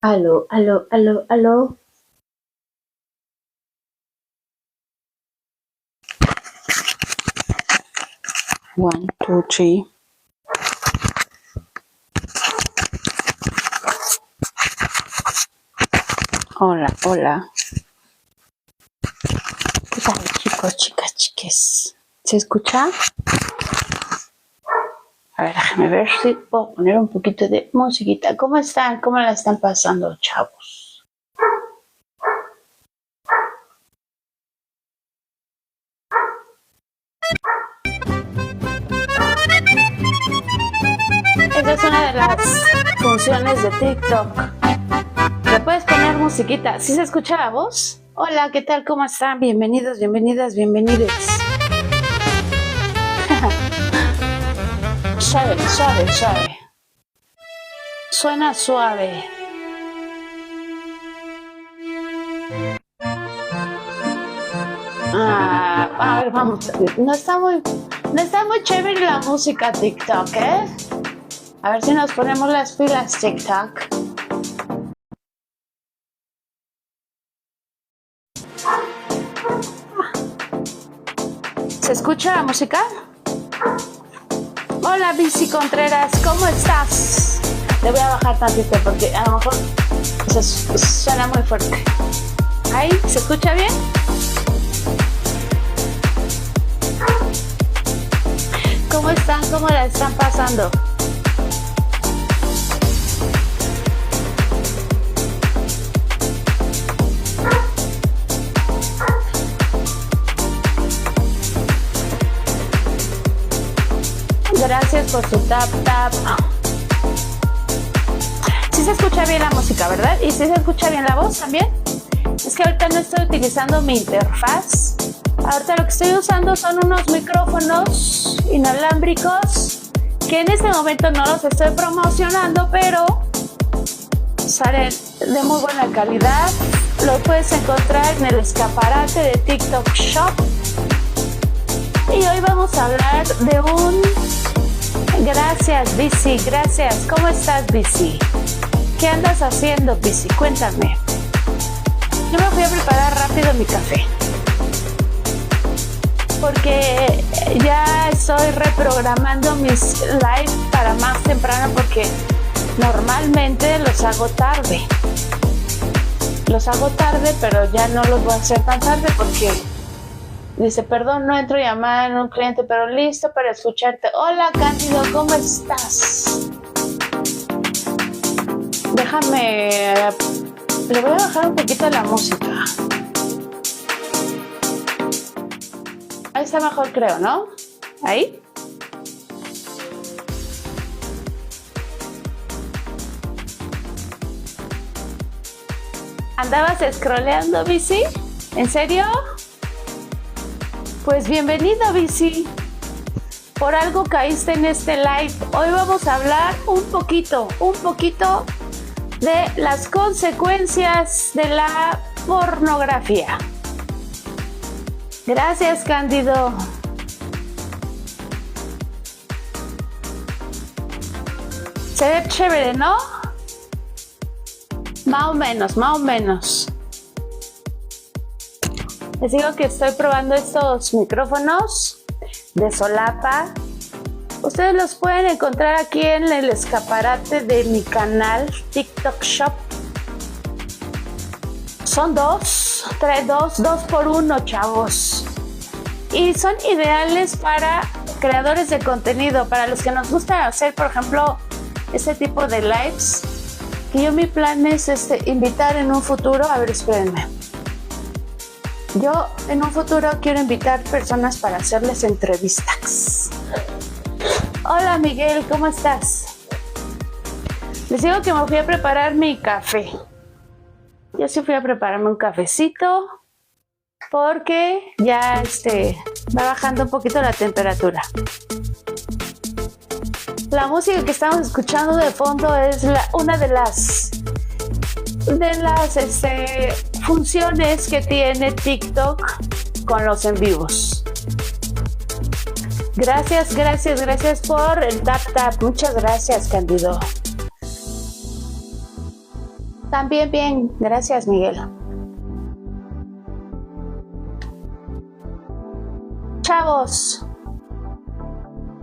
Aló, aló, aló, aló. One, two, three. Hola, hola. ¿Qué tal, chicos, chicas, chiques? ¿Se escucha? A ver, déjame ver si puedo poner un poquito de musiquita. ¿Cómo están? ¿Cómo la están pasando, chavos? Esa es una de las funciones de TikTok. ¿Le puedes poner musiquita? ¿Sí se escucha la voz? Hola, ¿qué tal? ¿Cómo están? Bienvenidos, bienvenidas, bienvenides. Suave, suave, suave. Suena suave. A ver, vamos. No está muy chévere la música TikTok, ¿eh? A ver si nos ponemos las pilas TikTok. ¿Se escucha la música? Hola, Bici Contreras, ¿cómo estás? Le voy a bajar tantito porque a lo mejor suena muy fuerte. ¿Ahí? ¿Se escucha bien? ¿Cómo están? ¿Cómo la están pasando? Gracias por su tap. Sí se escucha bien la música, ¿verdad? ¿Y sí se escucha bien la voz también? Es que ahorita no estoy utilizando mi interfaz. Ahorita lo que estoy usando son unos micrófonos inalámbricos que en este momento no los estoy promocionando, pero salen de muy buena calidad. Los puedes encontrar en el escaparate de TikTok Shop. Y hoy vamos a hablar de un... Gracias, Bici, gracias. ¿Cómo estás, Bici? ¿Qué andas haciendo, Bici? Cuéntame. Yo me voy a preparar rápido mi café, porque ya estoy reprogramando mis live para más temprano, porque normalmente los hago tarde. Pero ya no los voy a hacer tan tarde porque dice, perdón, no entro llamada en un cliente, pero listo para escucharte. Hola, Cándido, ¿cómo estás? Déjame, le voy a bajar un poquito la música. Ahí está mejor, creo, ¿no? ¿Ahí? ¿Andabas scrolleando, Bici? ¿En serio? Pues bienvenido, Bici. Por algo caíste en este live. Hoy vamos a hablar un poquito de las consecuencias de la pornografía. Gracias, Cándido. Se ve chévere, ¿no? Más o menos. Les digo que estoy probando estos micrófonos de solapa. Ustedes los pueden encontrar aquí en el escaparate de mi canal TikTok Shop. Son dos por uno, chavos. Y son ideales para creadores de contenido, para los que nos gusta hacer, por ejemplo, este tipo de lives. Que yo mi plan es invitar en un futuro, a ver, espérenme. Yo en un futuro quiero invitar personas para hacerles entrevistas. Hola, Miguel, ¿cómo estás? Les digo que me fui a preparar mi café. Yo sí fui a prepararme un cafecito porque ya va bajando un poquito la temperatura. La música que estamos escuchando de fondo es una de las funciones que tiene TikTok con los en vivos. Gracias por el tap. Muchas gracias, Cándido. También bien, gracias, Miguel. Chavos,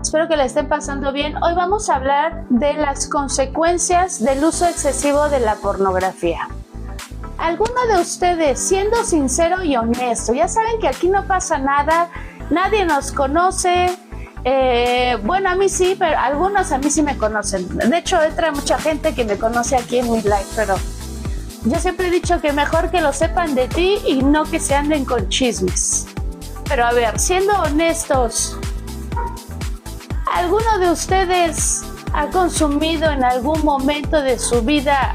espero que la estén pasando bien. Hoy vamos a hablar de las consecuencias del uso excesivo de la pornografía. ¿Alguno de ustedes, siendo sincero y honesto, ya saben que aquí no pasa nada, nadie nos conoce? Bueno, a mí sí, pero algunos a mí sí me conocen. De hecho, entra mucha gente que me conoce aquí en mi live, pero yo siempre he dicho que mejor que lo sepan de ti y no que se anden con chismes. Pero a ver, siendo honestos, ¿alguno de ustedes ha consumido en algún momento de su vida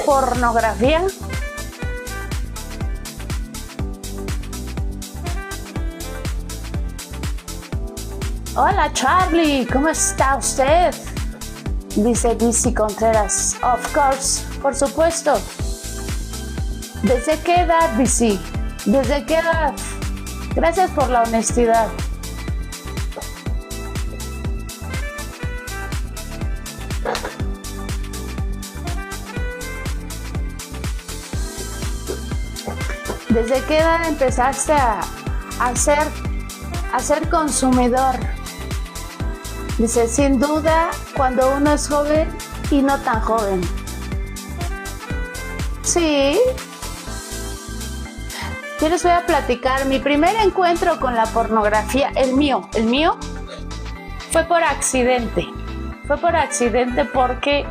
pornografía? Hola Charlie, ¿cómo está usted? Dice Bici Contreras. Of course, por supuesto. ¿Desde qué edad, Bici? ¿Desde qué edad? Gracias por la honestidad. ¿Desde qué edad empezaste a ser consumidor? Dice, sin duda, cuando uno es joven y no tan joven. Sí. Yo les voy a platicar mi primer encuentro con la pornografía, el mío, fue por accidente. Fue por accidente porque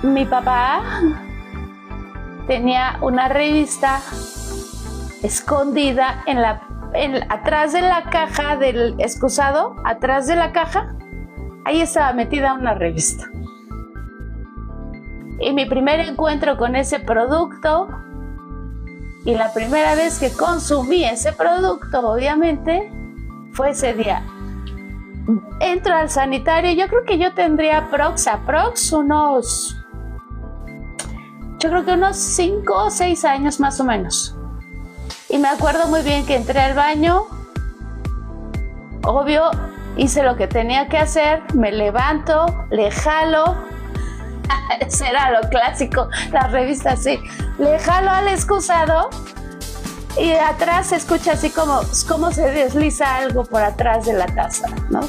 mi papá tenía una revista escondida atrás de la caja del excusado, atrás de la caja, ahí estaba metida una revista. Y mi primer encuentro con ese producto y la primera vez que consumí ese producto, obviamente, fue ese día. Entro al sanitario, yo creo que yo tendría aprox unos 5 o 6 años más o menos. Y me acuerdo muy bien que entré al baño, obvio, hice lo que tenía que hacer, me levanto, le jalo, eso era lo clásico, las revistas sí, le jalo al excusado y atrás se escucha así como se desliza algo por atrás de la taza, ¿no?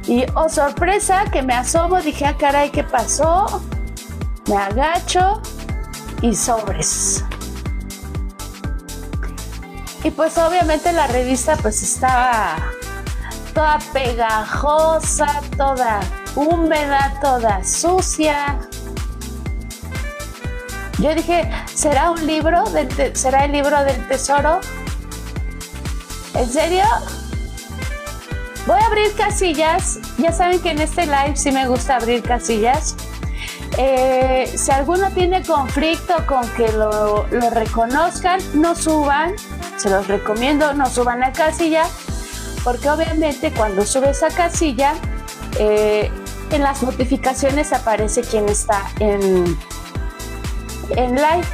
Y oh sorpresa, que me asomo, dije, ah caray, ¿qué pasó? Me agacho y sobres. Y pues obviamente la revista pues estaba toda pegajosa, toda húmeda, toda sucia. Yo dije, ¿será un libro? ¿Será el libro del tesoro? ¿En serio? Voy a abrir casillas. Ya saben que en este live sí me gusta abrir casillas. Si alguno tiene conflicto con que lo reconozcan, no suban. Se los recomiendo, no suban a casilla, porque obviamente cuando subes a casilla, en las notificaciones aparece quién está en live.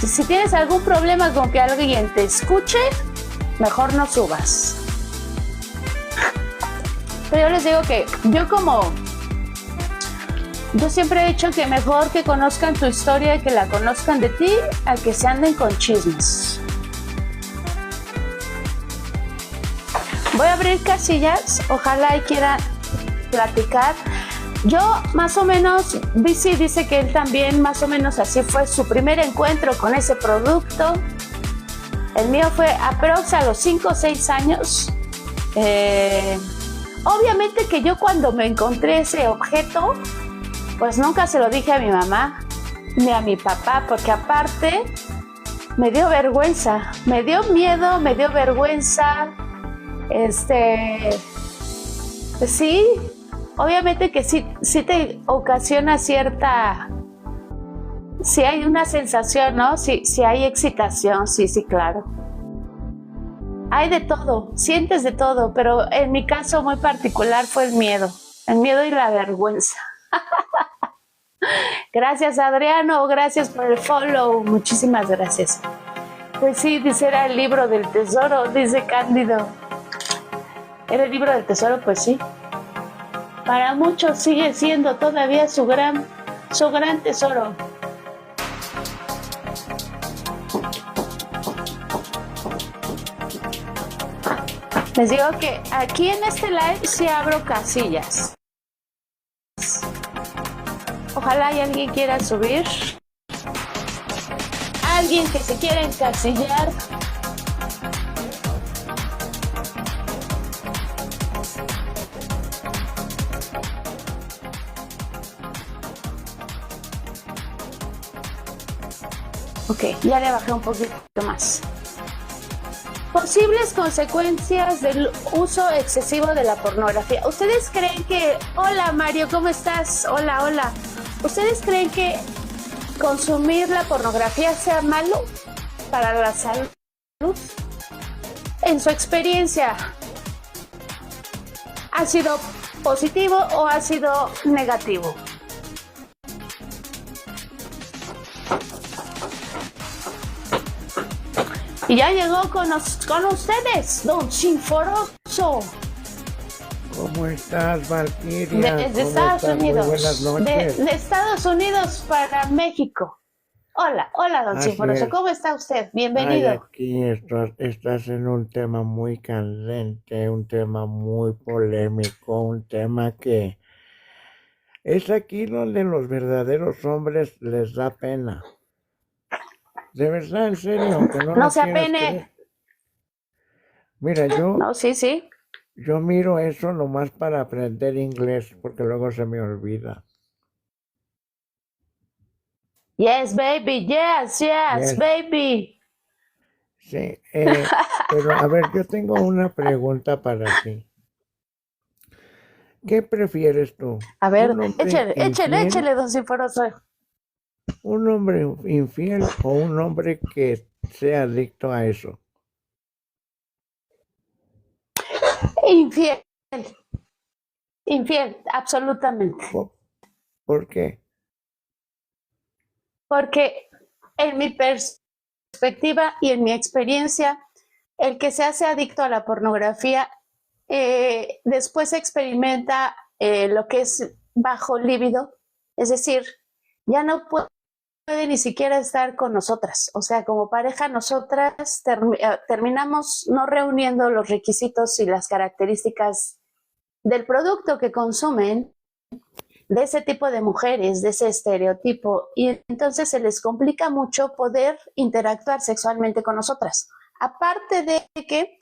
Si tienes algún problema con que alguien te escuche, mejor no subas. Pero yo les digo que yo siempre he dicho que mejor que conozcan tu historia y que la conozcan de ti a que se anden con chismes. Voy a abrir casillas, ojalá y quieran platicar. Yo más o menos, Bici dice que él también más o menos así fue su primer encuentro con ese producto. El mío fue aprox a los 5 o 6 años. Obviamente que yo cuando me encontré ese objeto, pues nunca se lo dije a mi mamá ni a mi papá, porque aparte me dio vergüenza, me dio miedo, me dio vergüenza. Sí, obviamente que sí te ocasiona cierta, sí hay una sensación, ¿no? Sí hay excitación, sí, claro. Hay de todo, sientes de todo, pero en mi caso muy particular fue el miedo y la vergüenza. Gracias Adriano, gracias por el follow, muchísimas gracias. Pues sí, dice era el libro del tesoro, dice Cándido. ¿Era el libro del tesoro? Pues sí. Para muchos sigue siendo todavía su gran su gran tesoro. Les digo que aquí en este live sí abro casillas. Ojalá y alguien quiera subir. Alguien que se quiera encasillar. Ok, ya le bajé un poquito más. Posibles consecuencias del uso excesivo de la pornografía. ¿Ustedes creen que... Hola Mario, ¿cómo estás? Hola, hola. ¿Ustedes creen que consumir la pornografía sea malo para la salud? En su experiencia, ¿ha sido positivo o ha sido negativo? Y ya llegó con ustedes, Don Sinforoso. ¿Cómo estás, Valkyria? Desde Estados Unidos. Muy buenas noches. De Estados Unidos para México. Hola, hola, Don Así Sinforoso. es. ¿Cómo está usted? Bienvenido. Ay, aquí estás en un tema muy candente, un tema muy polémico, un tema que es aquí donde los verdaderos hombres les da pena. De verdad, en serio, aunque no No lo se quieras apene. creer. Mira, No, sí. yo miro eso nomás para aprender inglés, porque luego se me olvida. Yes, baby. Yes, Yes. baby. Sí, pero a ver, yo tengo una pregunta para ti. ¿Qué prefieres tú? A ver, ¿Un hombre échele, Don Sinforoso. un hombre infiel o un hombre que sea adicto a eso? Infiel, absolutamente. ¿Por qué? Porque en mi perspectiva y en mi experiencia, el que se hace adicto a la pornografía después experimenta lo que es bajo líbido, es decir, ya no puede ni siquiera estar con nosotras. O sea, como pareja, nosotras terminamos no reuniendo los requisitos y las características del producto que consumen, de ese tipo de mujeres, de ese estereotipo, y entonces se les complica mucho poder interactuar sexualmente con nosotras. Aparte de que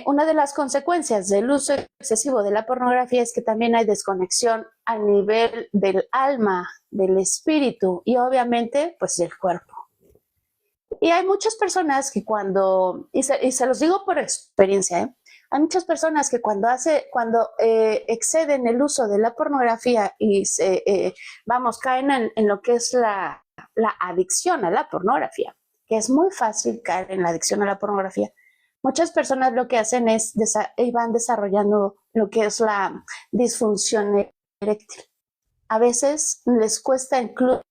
una de las consecuencias del uso excesivo de la pornografía es que también hay desconexión a nivel del alma, del espíritu y obviamente pues del cuerpo. Y hay muchas personas que cuando, y se los digo por experiencia, hay muchas personas que cuando exceden el uso de la pornografía y caen en lo que es la adicción a la pornografía, que es muy fácil caer en la adicción a la pornografía. Muchas personas lo que hacen es van desarrollando lo que es la disfunción eréctil. A veces les cuesta incluso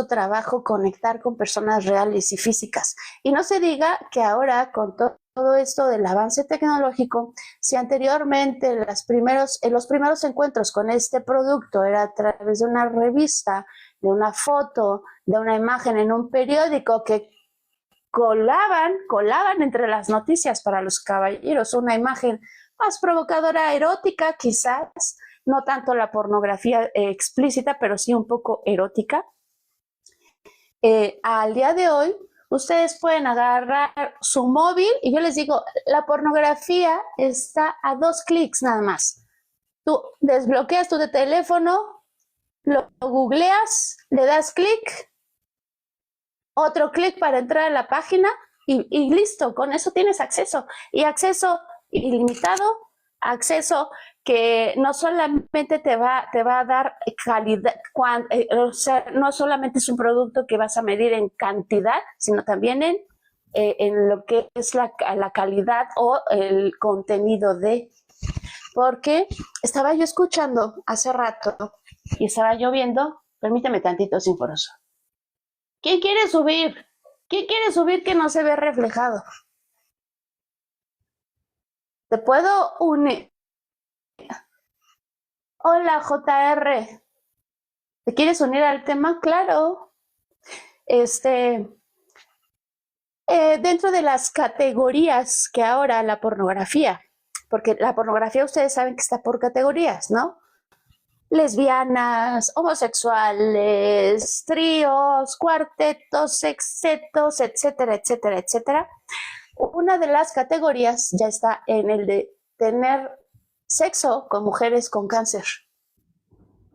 trabajo conectar con personas reales y físicas. Y no se diga que ahora con todo esto del avance tecnológico, si anteriormente los primeros encuentros con este producto era a través de una revista, de una foto, de una imagen en un periódico que colaban entre las noticias para los caballeros, una imagen más provocadora, erótica quizás, no tanto la pornografía explícita, pero sí un poco erótica. Al día de hoy, ustedes pueden agarrar su móvil y yo les digo, la pornografía está a 2 clics nada más. Tú desbloqueas tu teléfono, lo googleas, le das clic, otro clic para entrar a la página y listo, con eso tienes acceso. Y acceso ilimitado, acceso que no solamente te va a dar calidad, o sea, no solamente es un producto que vas a medir en cantidad, sino también en lo que es la calidad o el contenido de. Porque estaba yo escuchando hace rato y estaba yo viendo, permíteme tantito, Sinforoso. ¿Quién quiere subir? ¿Quién quiere subir que no se ve reflejado? ¿Te puedo unir? Hola, JR. ¿Te quieres unir al tema? Claro. Este, dentro de las categorías que ahora la pornografía, porque la pornografía ustedes saben que está por categorías, ¿no? Lesbianas, homosexuales, tríos, cuartetos, sextetos, etcétera, etcétera, etcétera. Una de las categorías ya está en el de tener sexo con mujeres con cáncer,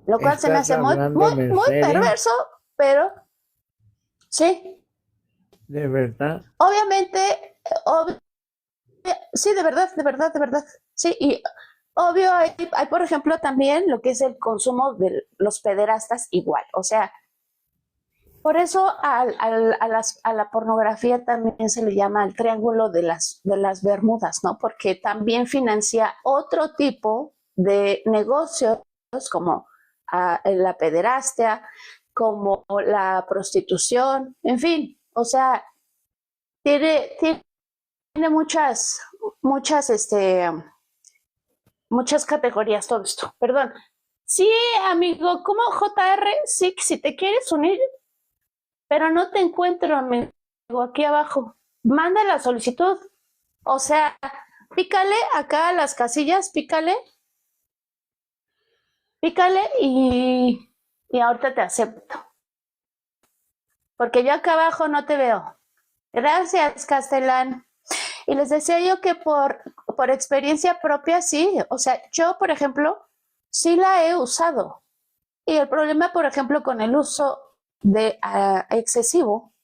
lo cual se me ¿Estás hace muy, muy, hablándome en muy serio? perverso, pero sí, ¿De verdad? obviamente, ob sí, de verdad, de verdad, de verdad. Sí, y obvio hay, por ejemplo, también lo que es el consumo de los pederastas igual. O sea, por eso a la pornografía también se le llama el triángulo de las Bermudas, ¿no? Porque también financia otro tipo de negocios como la pederastia, como la prostitución, en fin, o sea, tiene muchas, muchas, muchas categorías todo esto. Perdón. Sí, amigo, como JR, sí, si te quieres unir, pero no te encuentro, amigo, aquí abajo. Manda la solicitud. O sea, pícale acá a las casillas, pícale, pícale y ahorita te acepto. Porque yo acá abajo no te veo. Gracias, Castellán. Y les decía yo que por experiencia propia, sí. O sea, yo, por ejemplo, sí la he usado. Y el problema, por ejemplo, con el uso de excesivo,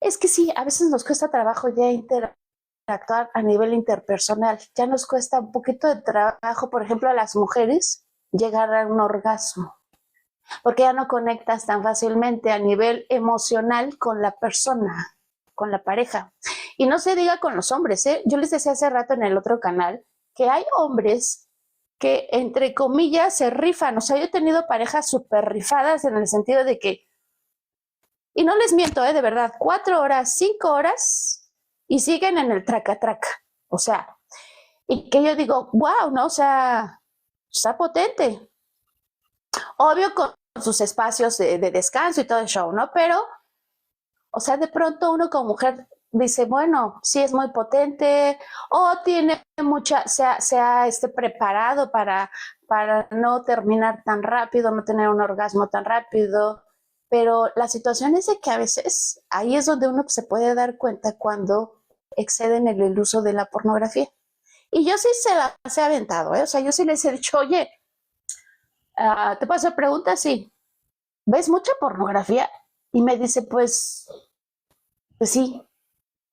es que sí, a veces nos cuesta trabajo ya interactuar a nivel interpersonal. Ya nos cuesta un poquito de trabajo, por ejemplo, a las mujeres llegar a un orgasmo, porque ya no conectas tan fácilmente a nivel emocional con la persona, con la pareja. Y no se diga con los hombres, ¿eh? Yo les decía hace rato en el otro canal que hay hombres que, entre comillas, se rifan. O sea, yo he tenido parejas súper rifadas en el sentido de que, y no les miento, de verdad, 4 horas, 5 horas, y siguen en el traca-traca. O sea, y que yo digo, wow, ¿no? O sea, está potente. Obvio con sus espacios de descanso y todo el show, ¿no? Pero, o sea, de pronto uno como mujer dice, bueno, sí es muy potente o tiene mucha, se ha preparado para no terminar tan rápido, no tener un orgasmo tan rápido. Pero la situación es de que a veces ahí es donde uno se puede dar cuenta cuando exceden el uso de la pornografía. Y yo sí se las he aventado, ¿eh? O sea, yo sí les he dicho, oye, ¿te puedo hacer preguntas? Sí. ¿Ves mucha pornografía? Y me dice, pues sí.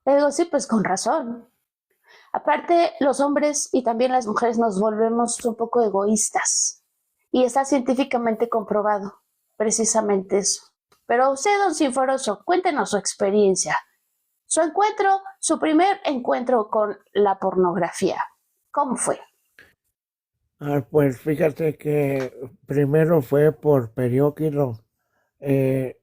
Le digo, sí, pues con razón. Aparte, los hombres y también las mujeres nos volvemos un poco egoístas. Y está científicamente comprobado precisamente eso. Pero usted, don Sinforoso, cuéntenos su experiencia. Su primer encuentro con la pornografía. ¿Cómo fue? Pues fíjate que primero fue por periódico. eh,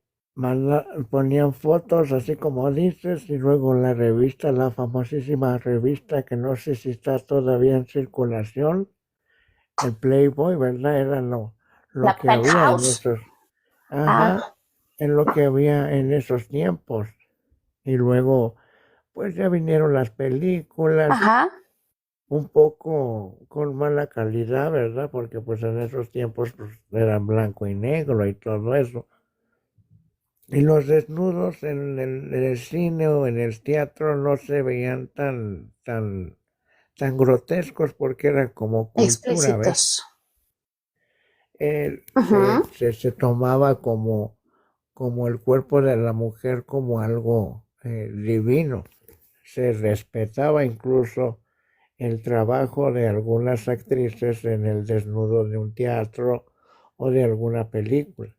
Ponían fotos así como dices y luego la revista, la famosísima revista que no sé si está todavía en circulación, el Playboy, ¿verdad? Era lo La que había en penthouse. esos, ajá, Ah, en lo que había en esos tiempos. Y luego, pues ya vinieron las películas, ajá. un poco con mala calidad, ¿verdad? Porque pues en esos tiempos pues, eran blanco y negro y todo eso. Y los desnudos en el cine o en el teatro no se veían tan grotescos porque era como cultura, ¿ves? Explícitos. Se, Ujú. se tomaba como el cuerpo de la mujer como algo divino. Se respetaba incluso el trabajo de algunas actrices en el desnudo de un teatro o de alguna película.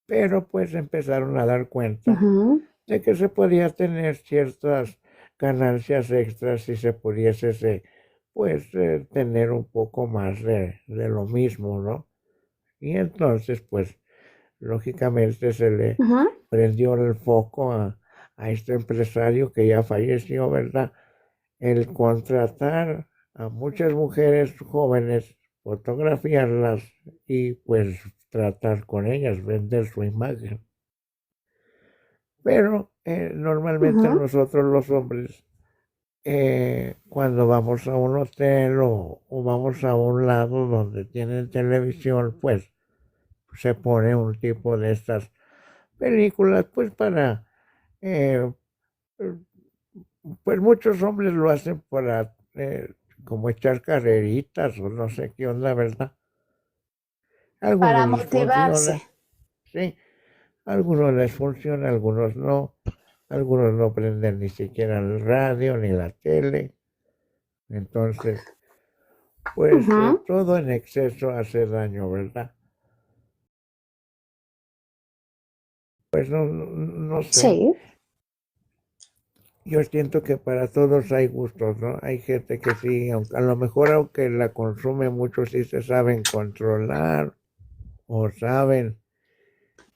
Pero pues empezaron a dar cuenta Ujú. de que se podía tener ciertas ganancias extras si se pudiese pues tener un poco más de lo mismo, ¿no? Y entonces pues lógicamente se le Ujú. prendió el foco a este empresario que ya falleció, ¿verdad? El contratar a muchas mujeres jóvenes, fotografiarlas y pues tratar con ellas, vender su imagen. Pero normalmente Ujú. nosotros los hombres, cuando vamos a un hotel o vamos a un lado donde tienen televisión, pues se pone un tipo de estas películas, pues para, eh, pues muchos hombres lo hacen para como echar carreritas o no sé qué onda, ¿verdad? Para Algunos les motivarse. funciona, sí, algunos les funciona, algunos no, algunos no prenden ni siquiera el radio ni la tele, entonces, pues Ujú. todo en exceso hace daño, ¿verdad? Pues no sé, Sí. yo siento que para todos hay gustos, ¿no? Hay gente que sí, aunque, a lo mejor aunque la consume mucho, sí se saben controlar o saben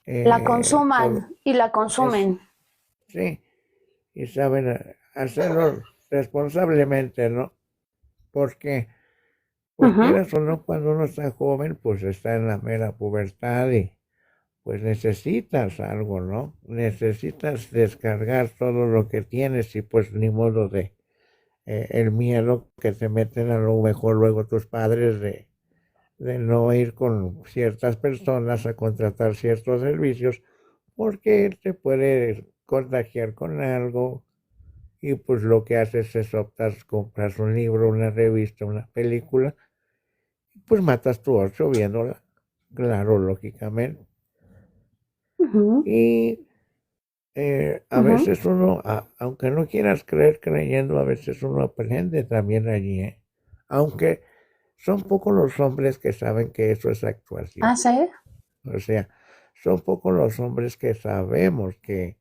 La todo. consuman y la Es, consumen. sí, y saben hacerlo responsablemente, ¿no? Porque, pues Ujú. quieras o no, cuando uno está joven, pues está en la mera pubertad y pues necesitas algo, ¿no? Necesitas descargar todo lo que tienes y pues ni modo de el miedo que te meten a lo mejor luego tus padres de no ir con ciertas personas a contratar ciertos servicios porque te puede contagiar con algo y pues lo que haces es optas, compras un libro, una revista, una película, pues matas tu ocio viéndola, claro, lógicamente. Ujú. Y a Ujú. veces uno, aunque no quieras creer creyendo, a veces uno aprende también allí, ¿eh? Aunque son pocos los hombres que saben que eso es actuación. Ah, sí. O sea, son pocos los hombres que sabemos que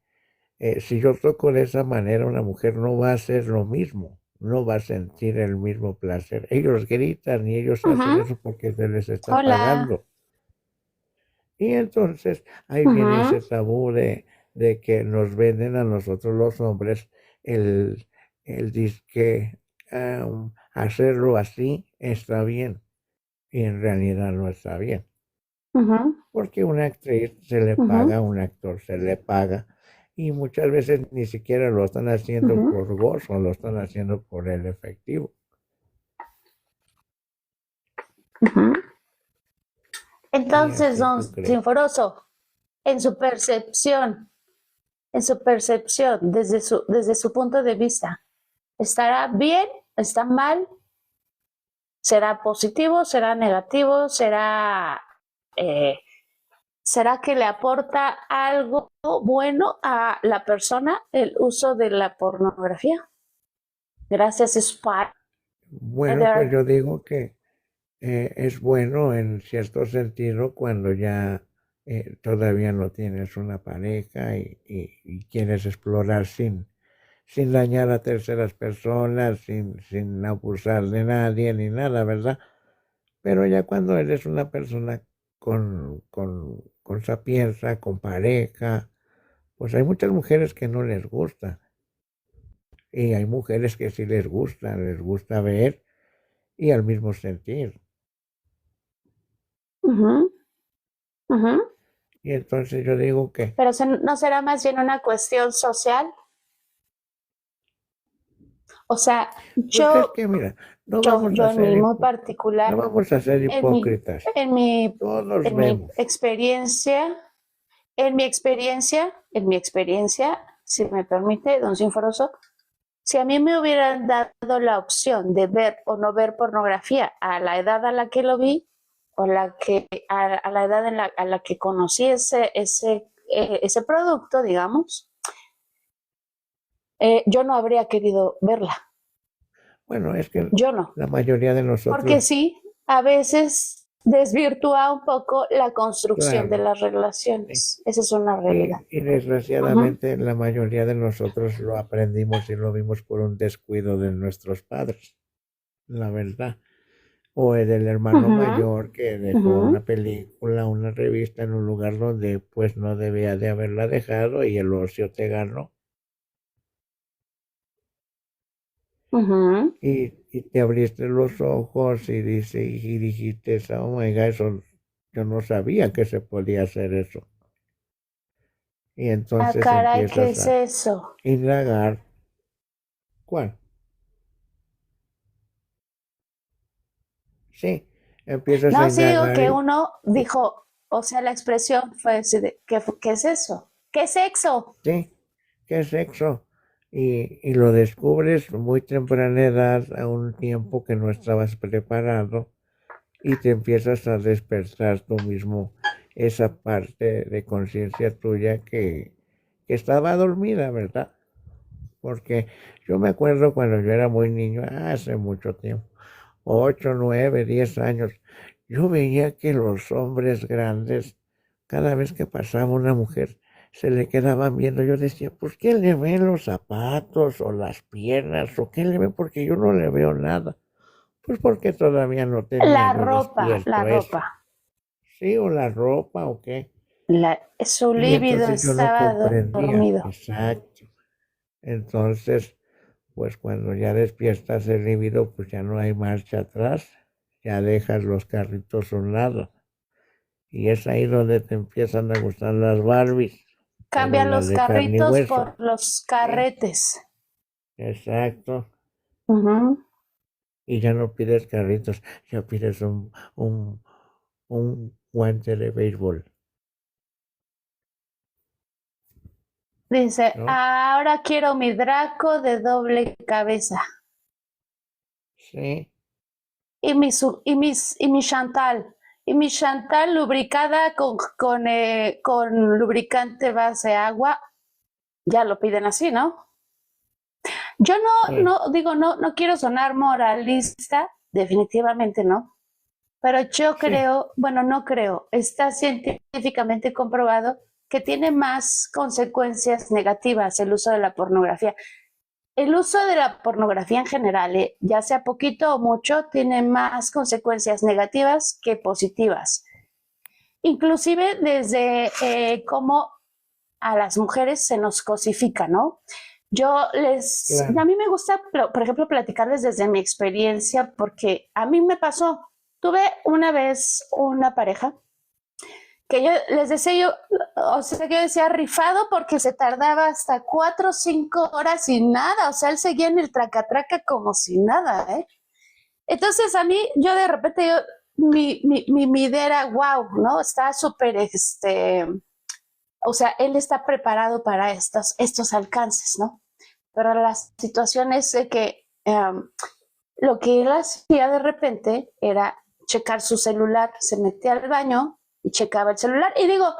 si yo toco de esa manera, una mujer no va a hacer lo mismo, no va a sentir el mismo placer. Ellos gritan y ellos hacen Ujú. eso porque se les está Hola. pagando. Y entonces ahí viene Ujú. ese tabú de que nos venden a nosotros los hombres el, el disque hacerlo así está bien y en realidad no está bien. Ujú. Porque una actriz se le Ujú. paga, un actor se le paga y muchas veces ni siquiera lo están haciendo Ujú. por gozo, lo están haciendo por el efectivo. Ujú. Y Entonces, así don tú crees. Sinforoso, en su percepción, desde su punto de vista, ¿estará bien? ¿Está mal? ¿Será positivo? ¿Será negativo? Eh, ¿Será que le aporta algo bueno a la persona el uso de la pornografía? Gracias, Bueno, pues Spider. yo digo que es bueno en cierto sentido cuando ya todavía no tienes una pareja y quieres explorar sin dañar a terceras personas, sin abusar de nadie ni nada, ¿verdad? Pero ya cuando eres una persona con sapienza, con pareja, pues hay muchas mujeres que no les gusta. Y hay mujeres que sí les gusta ver y al mismo sentir. Ujú. Ujú. Y entonces yo digo que, Pero no será más bien una cuestión social. O sea, pues es que mira, no vamos a yo en ser, mi muy particular, no vamos a ser en mi, hipócritas. en mi, Todos en mi vemos. experiencia, en mi experiencia, si me permite, don Sinforoso, si a mí me hubieran dado la opción de ver o no ver pornografía a la edad a la que lo vi, o a la edad a la que conocí ese producto, digamos, yo no habría querido verla. Bueno, es que Yo no. la mayoría de Porque nosotros, sí, a veces desvirtúa un poco la construcción de claro, las sí. relaciones. Esa es una realidad. Y Ujú. desgraciadamente la mayoría de nosotros lo aprendimos y lo vimos por un descuido de nuestros padres, la verdad. O el del hermano Ujú. mayor que dejó Ujú. una película, una revista en un lugar donde pues no debía de haberla dejado y el ocio te ganó. Ujú. Y te abriste los ojos y dijiste, oh my God, eso Yo no sabía que se podía hacer eso. Y Ah, entonces caray, ¿qué empiezas es a eso? indagar. ¿Cuál? Sí, empiezas a No, sí digo indagar que uno dijo, o sea, la expresión fue así de, ¿qué es eso? ¿Qué es sexo? sí, ¿qué es sexo? Y lo descubres muy temprana edad, a un tiempo que no estabas preparado, y te empiezas a despertar tú mismo esa parte de conciencia tuya que estaba dormida, ¿verdad? Porque yo me acuerdo cuando yo era muy niño, hace mucho tiempo, 8, 9, 10 años, yo veía que los hombres grandes, cada vez que pasaba una mujer, se le quedaban viendo. Yo decía, pues, ¿qué le ven los zapatos o las piernas o qué le ven? Porque yo no le veo nada. Pues porque todavía no tenía yo La despierto eso. ropa. Sí, o la ropa o qué. Su Y líbido entonces yo no estaba comprendía. dormido. Exacto. Entonces, pues cuando ya despiertas el líbido, pues ya no hay marcha atrás, ya dejas los carritos a un lado. Y es ahí donde te empiezan a gustar las Barbies, pero Cambia las los de carne y carritos por hueso. los Sí, carretes. exacto. Ujú. Y ya no pides carritos, ya pides un guante de béisbol, Dice, ¿no? ahora quiero mi Draco de doble cabeza. Sí, Y mi Chantal. Y mi Chantal lubricada con lubricante base agua. Ya lo piden así, ¿no? Yo sí, no quiero sonar moralista, definitivamente no. Pero yo sí, creo, bueno, no creo, está científicamente comprobado que tiene más consecuencias negativas el uso de la pornografía. El uso de la pornografía en general, ya sea poquito o mucho, tiene más consecuencias negativas que positivas. Inclusive desde cómo a las mujeres se nos cosifica, ¿no? A claro. mí me gusta, por ejemplo, platicarles desde mi experiencia, porque a mí me pasó, tuve una vez una pareja que yo les decía yo, o sea, que yo decía rifado porque se tardaba hasta 4 o 5 horas sin nada, o sea, él seguía en el traca-traca como si nada, ¿eh? Entonces a mí, yo de repente, mi idea era, wow, ¿no? Está súper, o sea, él está preparado para estos alcances, ¿no? Pero la situación es de que lo que él hacía de repente era checar su celular, se metía al baño y checaba el celular. Y digo,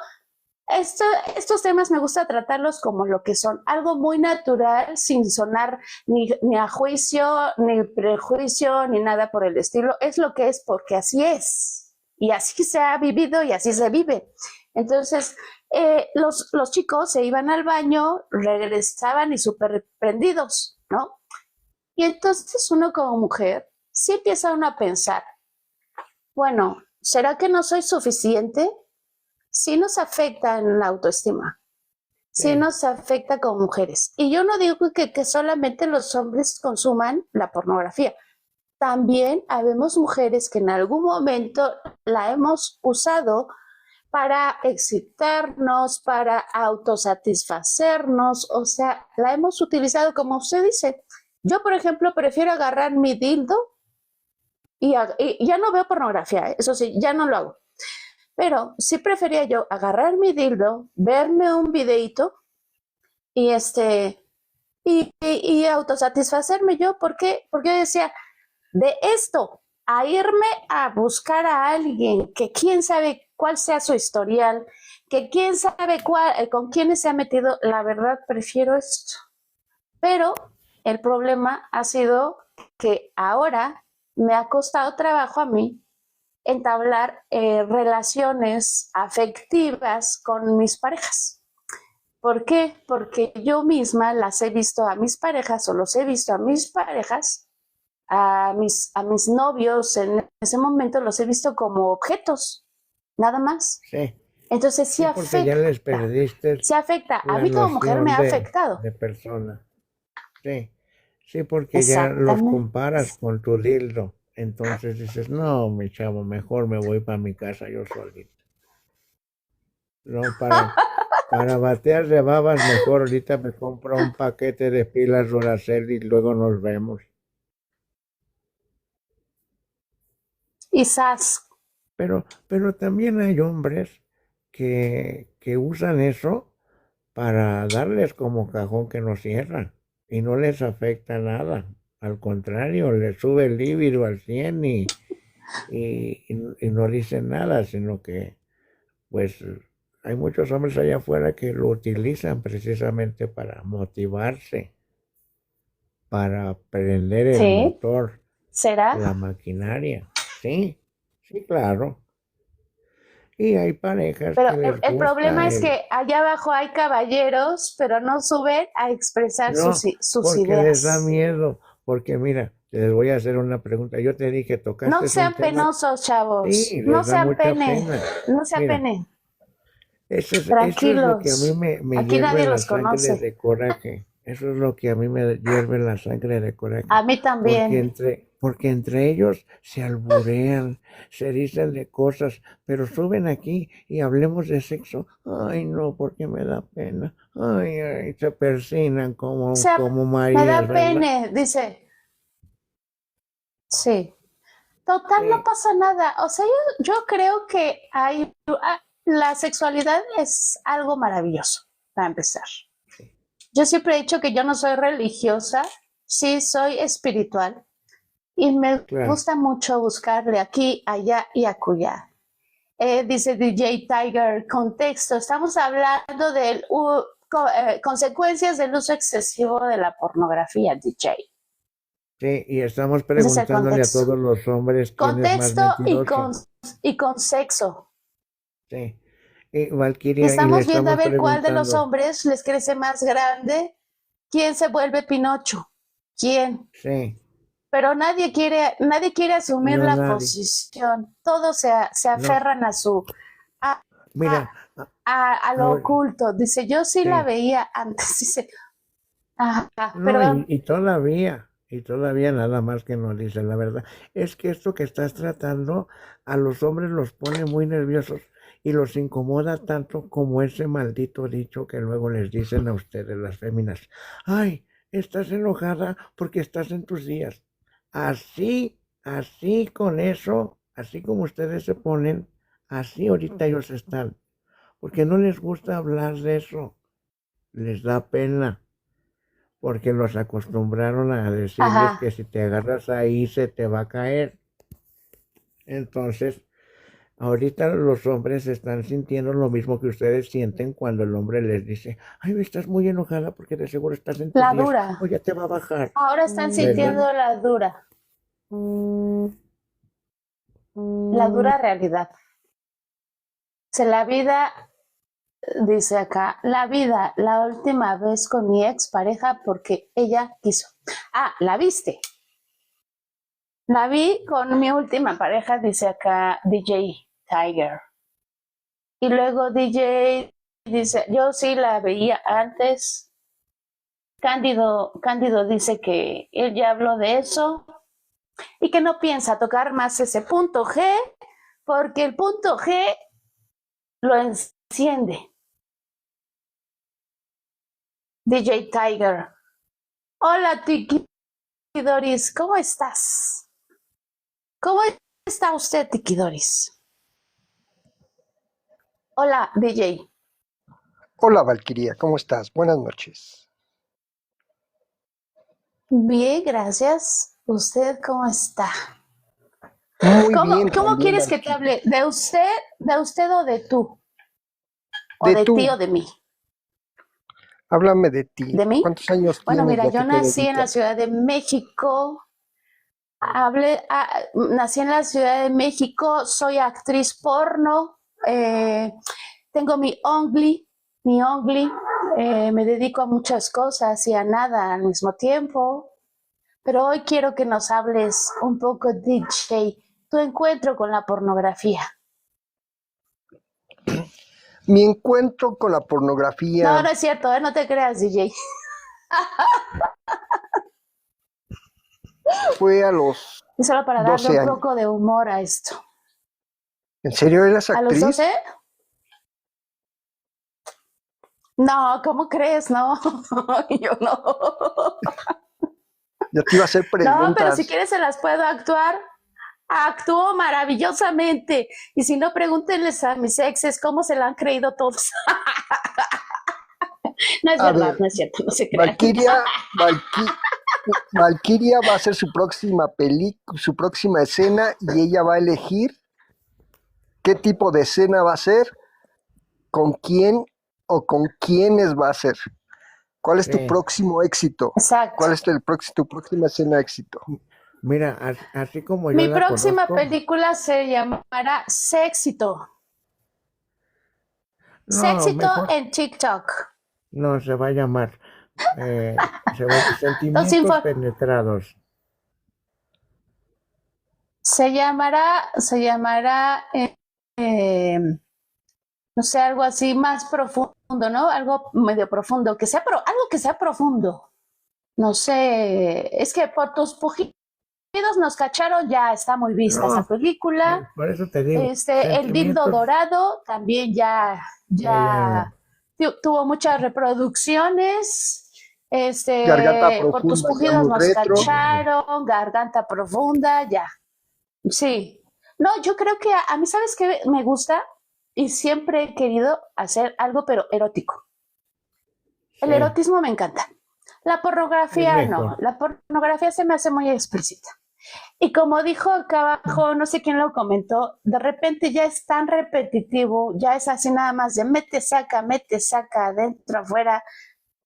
estos temas me gusta tratarlos como lo que son, algo muy natural, sin sonar ni a juicio, ni prejuicio, ni nada por el estilo. Es lo que es porque así es. Y así se ha vivido y así se vive. Entonces, los chicos se iban al baño, regresaban y súper prendidos, ¿no? Y entonces uno como mujer, sí empieza uno a pensar, bueno, ¿será que no soy suficiente? Sí nos afecta en la autoestima, sí Sí, nos afecta como mujeres. Y yo no digo que solamente los hombres consuman la pornografía. También habemos mujeres que en algún momento la hemos usado para excitarnos, para autosatisfacernos, o sea, la hemos utilizado como usted dice. Yo, por ejemplo, prefiero agarrar mi dildo y ya no veo pornografía, eso sí, ya no lo hago. Pero sí prefería yo agarrar mi dildo, verme un videíto y y autosatisfacerme yo. ¿Por qué? Porque yo decía, de esto a irme a buscar a alguien que quién sabe cuál sea su historial, que quién sabe con quiénes se ha metido, la verdad prefiero esto. Pero el problema ha sido que ahora me ha costado trabajo a mí entablar relaciones afectivas con mis parejas. ¿Por qué? Porque yo misma las he visto a mis parejas o los he visto a mis parejas, a mis novios en ese momento los he visto como objetos, nada más. sí, Entonces sí, porque ya les perdiste sí afecta. A la mí como mujer me noción ha afectado. de persona. Sí, sí, porque ya los Exactamente. comparas con tu dildo. Entonces dices, no, mi chavo, mejor me voy para mi casa yo solito. No, para batear de babas, mejor ahorita me compro un paquete de pilas Duracell y luego nos vemos. Quizás. Pero también hay hombres que usan eso para darles como cajón que no cierran y no les afecta nada. Al contrario, les sube el líbido al 100 y no dicen nada, sino que pues hay muchos hombres allá afuera que lo utilizan precisamente para motivarse, para prender el ¿Sí? motor, ¿Será? la maquinaria. Sí, sí, claro. Y hay parejas Pero que les el problema gusta es que allá abajo hay caballeros, pero no suben a expresar No, sus porque les da ideas. miedo, porque mira, les voy a hacer una pregunta. Yo te dije, No tocaste un sean tema, penosos, chavos. sí, No les se da mucha apenen. pena. No se Mira, apenen. eso es lo que a mí Tranquilos. me Aquí hierve nadie la los sangre conoce. de coraje. Eso es lo que a mí me hierve la sangre de coraje. A mí también. Porque entre ellos se alburean, se dicen de cosas, pero suben aquí y hablemos de sexo. Ay, no, porque me da pena. Ay, ay, se persinan O sea, como me Marías, da ¿verdad? pena, dice. Sí. Total, no Sí, pasa nada. O sea, yo creo que la sexualidad es algo maravilloso, para empezar. sí, Yo siempre he dicho que yo no soy religiosa, sí soy espiritual y me claro. gusta mucho buscarle aquí, allá y acullá. Dice DJ Tiger, contexto, estamos hablando de consecuencias del uso excesivo de la pornografía, DJ. Sí, y estamos Ese es el preguntándole a contexto. todos los hombres quién es más Contexto mentiroso. y con sexo. Sí. Y Y Valquiria, y le estamos viendo a estamos ver cuál de los preguntando. hombres les crece más grande, quién se vuelve Pinocho, quién. Sí, Pero nadie quiere asumir no la nadie. posición. Todos se No, aferran a, mira, a lo ahora, oculto. Dice, yo sí la sí. veía antes. Dice, ajá, No, perdón. y todavía nada más que no dicen la verdad. Es que esto que estás tratando a los hombres los pone muy nerviosos y los incomoda tanto como ese maldito dicho que luego les dicen a ustedes, las féminas. Ay, estás enojada porque estás en tus días. Así con eso, así como ustedes se ponen, así ahorita ellos están. Porque no les gusta hablar de eso, les da pena porque los acostumbraron a decirles Ajá. que si te agarras ahí se te va a caer. Entonces, ahorita los hombres están sintiendo lo mismo que ustedes sienten cuando el hombre les dice, ay, estás muy enojada porque de seguro estás en tus La días, o dura. ya te va a bajar, Ahora están ¿verdad? sintiendo la dura. La dura realidad. Se la vida, dice acá, la vida, la última vez con mi ex pareja porque ella quiso. Ah, ¿la viste? La vi con mi última pareja, dice acá DJ Tiger. Y luego DJ dice, yo sí la veía antes. Cándido dice que él ya habló de eso y que no piensa tocar más ese punto G porque el punto G lo enciende. DJ Tiger. Hola, Tiki Doris, ¿cómo estás? ¿Cómo está usted, Tiki Doris? Hola, DJ. Hola Valquiria, ¿cómo estás? Buenas noches. Bien, gracias. ¿Usted cómo está? Muy bien ¿Cómo también, quieres que te Valquiria. hable? ¿De usted o de tú? ¿O De de ti o tú, de mí? háblame de ti. ¿De mí? ¿Cuántos años Bueno, tienes mira, y a yo qué te nací en la dedicas? Ciudad de México. Nací en la Ciudad de México, soy actriz porno, tengo mi Ongly, me dedico a muchas cosas y a nada al mismo tiempo. Pero hoy quiero que nos hables un poco, DJ, tu encuentro con la pornografía. Mi encuentro con la No, pornografía, no es cierto, no te creas, DJ. fue a los Y solo para darle 12 un años. poco de humor a esto. ¿En serio eras ¿A los actriz? 12? No, ¿cómo crees? No, yo no. Ya te iba a hacer No, pero si preguntas. quieres se las puedo actuar. Actúo maravillosamente. Y si no, pregúntenles a mis exes cómo se la han creído todos. No es A verdad, ver, no es cierto, no se crean. Valkyria va a hacer su próxima su próxima escena y ella va a elegir qué tipo de escena va a ser, con quién o con quiénes va a ser. ¿Cuál es tu Sí. próximo éxito? Exacto. ¿Cuál es tu próxima escena éxito? Mira, así como yo Mi la próxima conozco, película se llamará Sexito. no, Sexito mejor en TikTok. no se va a llamar Sentimientos Entonces, Penetrados. se llamará, no sé, algo así más profundo, ¿no? Algo medio profundo, algo que sea profundo. No sé, es que por tus pujidos nos cacharon, ya está muy vista No, esa película. por eso te digo, El dildo Sentimientos, dorado también ya ya, tuvo muchas reproducciones. Garganta Por tus profunda, ya pujidos muy nos retro. cacharon, garganta profunda, ya. Sí. No, yo creo que a mí, ¿sabes qué me gusta? Y siempre he querido hacer algo, pero erótico. El sí, erotismo me encanta. La es pornografía no. mejor. La pornografía se me hace muy explícita. Y como dijo acá abajo, no sé quién lo comentó, de repente ya es tan repetitivo, ya es así nada más de mete, saca, adentro, afuera,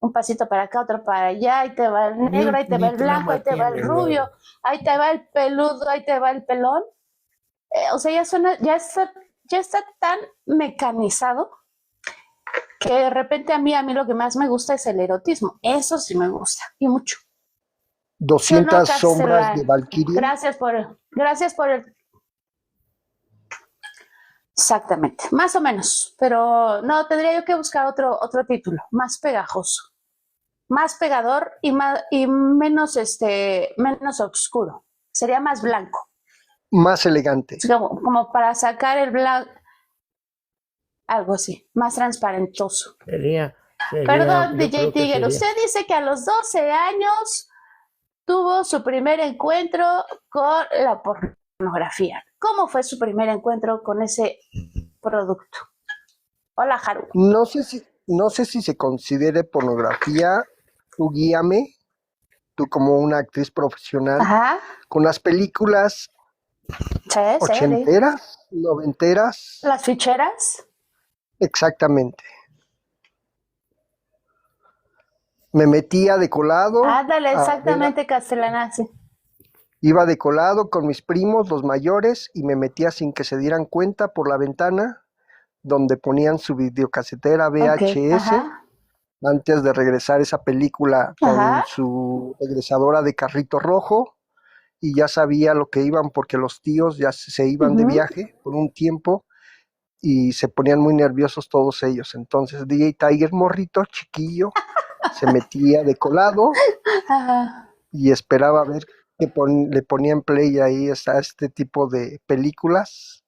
un pasito para acá, otro para allá, ahí te va el negro, ahí te va el blanco, ahí te va el rubio, ahí te va el peludo, ahí te va el pelón. O sea, ya está tan mecanizado que de repente a mí lo que más me gusta es el erotismo. Eso sí me gusta, y mucho. ¿Sí o no, 200 sombras de Castellán? Valkyria. Gracias por el... Exactamente, más o menos, pero no, tendría yo que buscar otro título, más pegajoso, más pegador y menos menos oscuro. Sería más blanco. Más elegante. Como para sacar el blanco, algo así, más transparentoso. Perdón, DJ Tiger, usted dice que a los 12 años tuvo su primer encuentro con la pornografía. ¿Cómo fue su primer encuentro con ese producto? Hola, Haru. No sé si se considere pornografía, tú guíame, tú como una actriz profesional, Ajá. con las películas ochenteras, noventeras. ¿Las ficheras? Exactamente. Me metía de colado. Ándale, exactamente, Castellana, sí. Iba de colado con mis primos, los mayores, y me metía sin que se dieran cuenta por la ventana donde ponían su videocasetera VHS, antes de regresar esa película con su regresadora de carrito rojo, y ya sabía lo que iban porque los tíos ya se iban de viaje por un tiempo y se ponían muy nerviosos todos ellos. Entonces DJ Tiger, morrito, chiquillo, se metía de colado y esperaba ver que le ponían play ahí a este tipo de películas.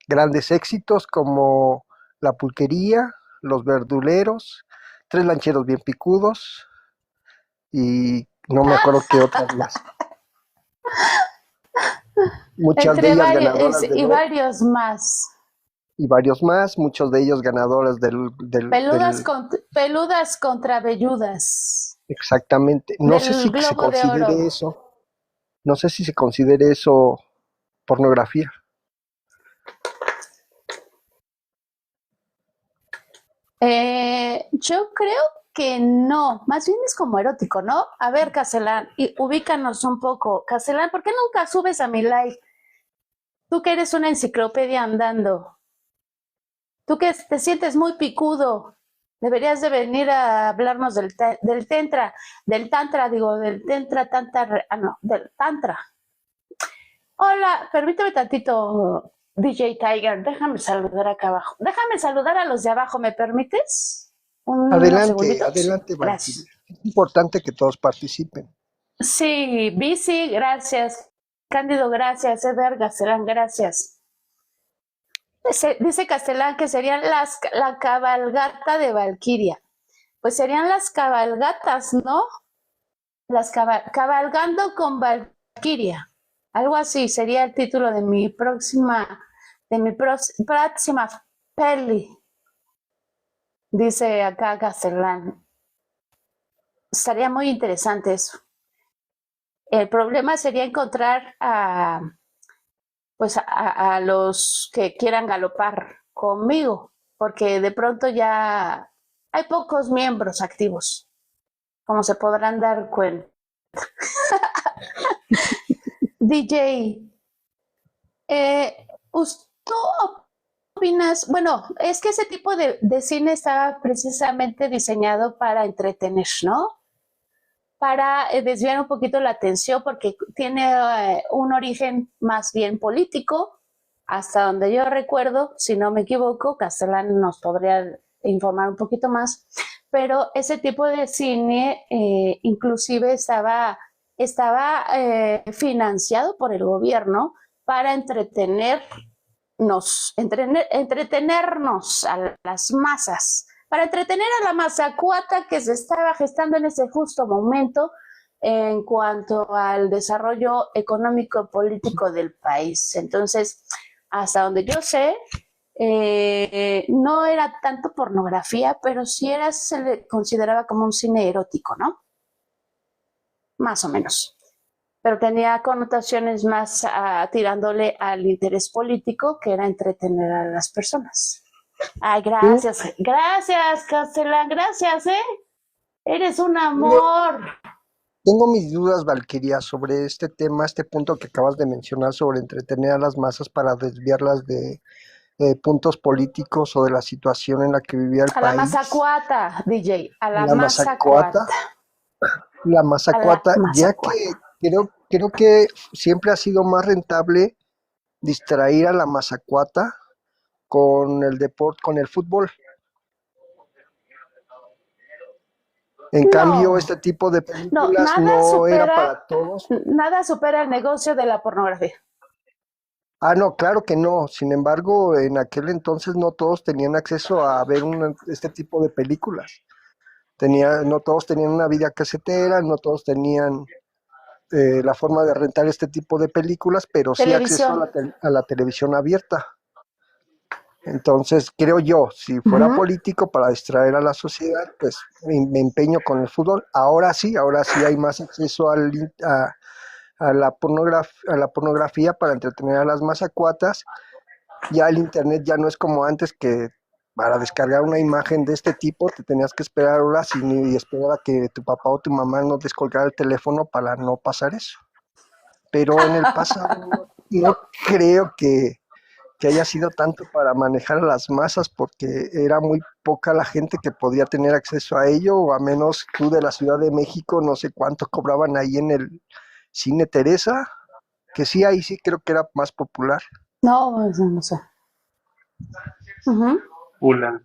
Grandes éxitos como La Pulquería, Los Verduleros, Tres Lancheros Bien Picudos y no me acuerdo qué otras más. Muchas de ellas ganadoras y varios más. Y varios más, muchos de ellos ganadores del peludas contra velludas. Exactamente. No sé si se considere eso. No sé si se considere eso pornografía. Yo creo que no, más bien es como erótico, ¿no? A ver, Castellán, ubícanos un poco. Castellán, ¿por qué nunca subes a mi live? Tú que eres una enciclopedia andando. Tú que te sientes muy picudo. Deberías de venir a hablarnos del tantra, del tantra. Hola, permíteme tantito, DJ Tiger, déjame saludar acá abajo. Déjame saludar a los de abajo, ¿me permites? Adelante, Valkyria. Es importante que todos participen. Sí, Bici, gracias. Cándido, gracias. Edgar Gacelán, gracias. Dice Castellán que serían la cabalgata de Valquiria. Pues serían las cabalgatas, ¿no? Cabalgando con Valquiria. Algo así sería el título de mi próxima peli, dice acá Castellán. Estaría muy interesante eso. El problema sería encontrar a los que quieran galopar conmigo, porque de pronto ya hay pocos miembros activos, como se podrán dar cuenta. DJ, ¿tú opinas? Bueno, es que ese tipo de cine está precisamente diseñado para entretener, ¿no? Para desviar un poquito la atención, porque tiene un origen más bien político, hasta donde yo recuerdo, si no me equivoco, Castellán nos podría informar un poquito más, pero ese tipo de cine inclusive estaba financiado por el gobierno para entretenernos a las masas, para entretener a la mazacuata que se estaba gestando en ese justo momento en cuanto al desarrollo económico y político del país. Entonces, hasta donde yo sé, no era tanto pornografía, pero sí se le consideraba como un cine erótico, ¿no? Más o menos. Pero tenía connotaciones más tirándole al interés político, que era entretener a las personas. Ay, gracias, gracias, Castellán, gracias, Eres un amor. Tengo mis dudas, Valquiria, sobre este tema, este punto que acabas de mencionar sobre entretener a las masas para desviarlas de puntos políticos o de la situación en la que vivía el A la país. mazacuata, DJ, a la La mazacuata. La mazacuata, ya que creo que siempre ha sido más rentable distraer a la mazacuata con el deporte, con el fútbol. En cambio, este tipo de películas no era para todos. Nada supera el negocio de la pornografía. Ah, no, claro que no. Sin embargo, en aquel entonces no todos tenían acceso a ver este tipo de películas. No todos tenían una videocasetera, no todos tenían la forma de rentar este tipo de películas, pero sí acceso a la televisión abierta. Entonces, creo yo, si fuera político para distraer a la sociedad, pues me empeño con el fútbol. Ahora sí hay más acceso a la pornografía para entretener a las mazacuatas. Ya el internet ya no es como antes, que para descargar una imagen de este tipo te tenías que esperar horas y esperar a que tu papá o tu mamá no descolgara el teléfono para no pasar eso. Pero en el pasado no creo que haya sido tanto para manejar a las masas, porque era muy poca la gente que podía tener acceso a ello, o a menos tú de la Ciudad de México, no sé cuánto cobraban ahí en el Cine Teresa, que sí, ahí sí creo que era más popular. No sé. Hola.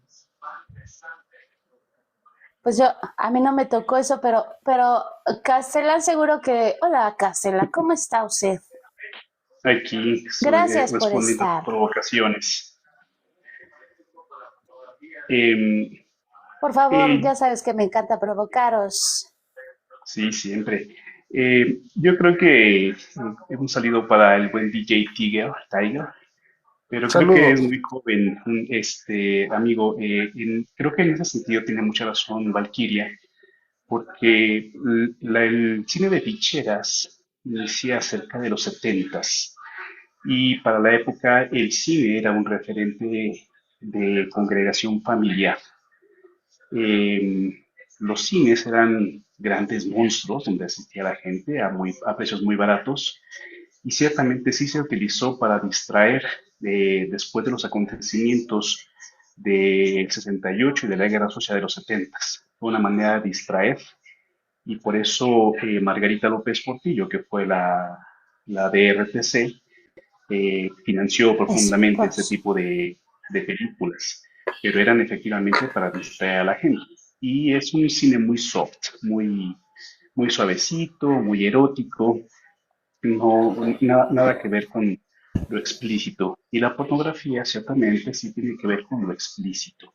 Pues a mí no me tocó eso, pero Castellán seguro que... Hola, Castellán, ¿cómo está usted? Aquí gracias por respondiendo estar. provocaciones. Por favor, ya sabes que me encanta provocaros. Sí, siempre. Yo creo que hemos salido para el buen DJ Tiger, pero creo que es Saludos. muy joven, amigo. Creo que en ese sentido tiene mucha razón Valkyria, porque el cine de ficheras inicia cerca de los setentas. Y para la época el cine era un referente de congregación familiar. Eh, los cines eran grandes monstruos donde asistía la gente a precios muy baratos, y ciertamente sí se utilizó para distraer después de los acontecimientos del 68 y de la guerra social de los 70. Fue una manera de distraer, y por eso Margarita López Portillo, que fue la de RTC, financió profundamente ese tipo de películas, pero eran efectivamente para distraer a la gente. Y es un cine muy soft, muy, muy suavecito, muy erótico, no, nada que ver con lo explícito. Y la pornografía ciertamente sí tiene que ver con lo explícito.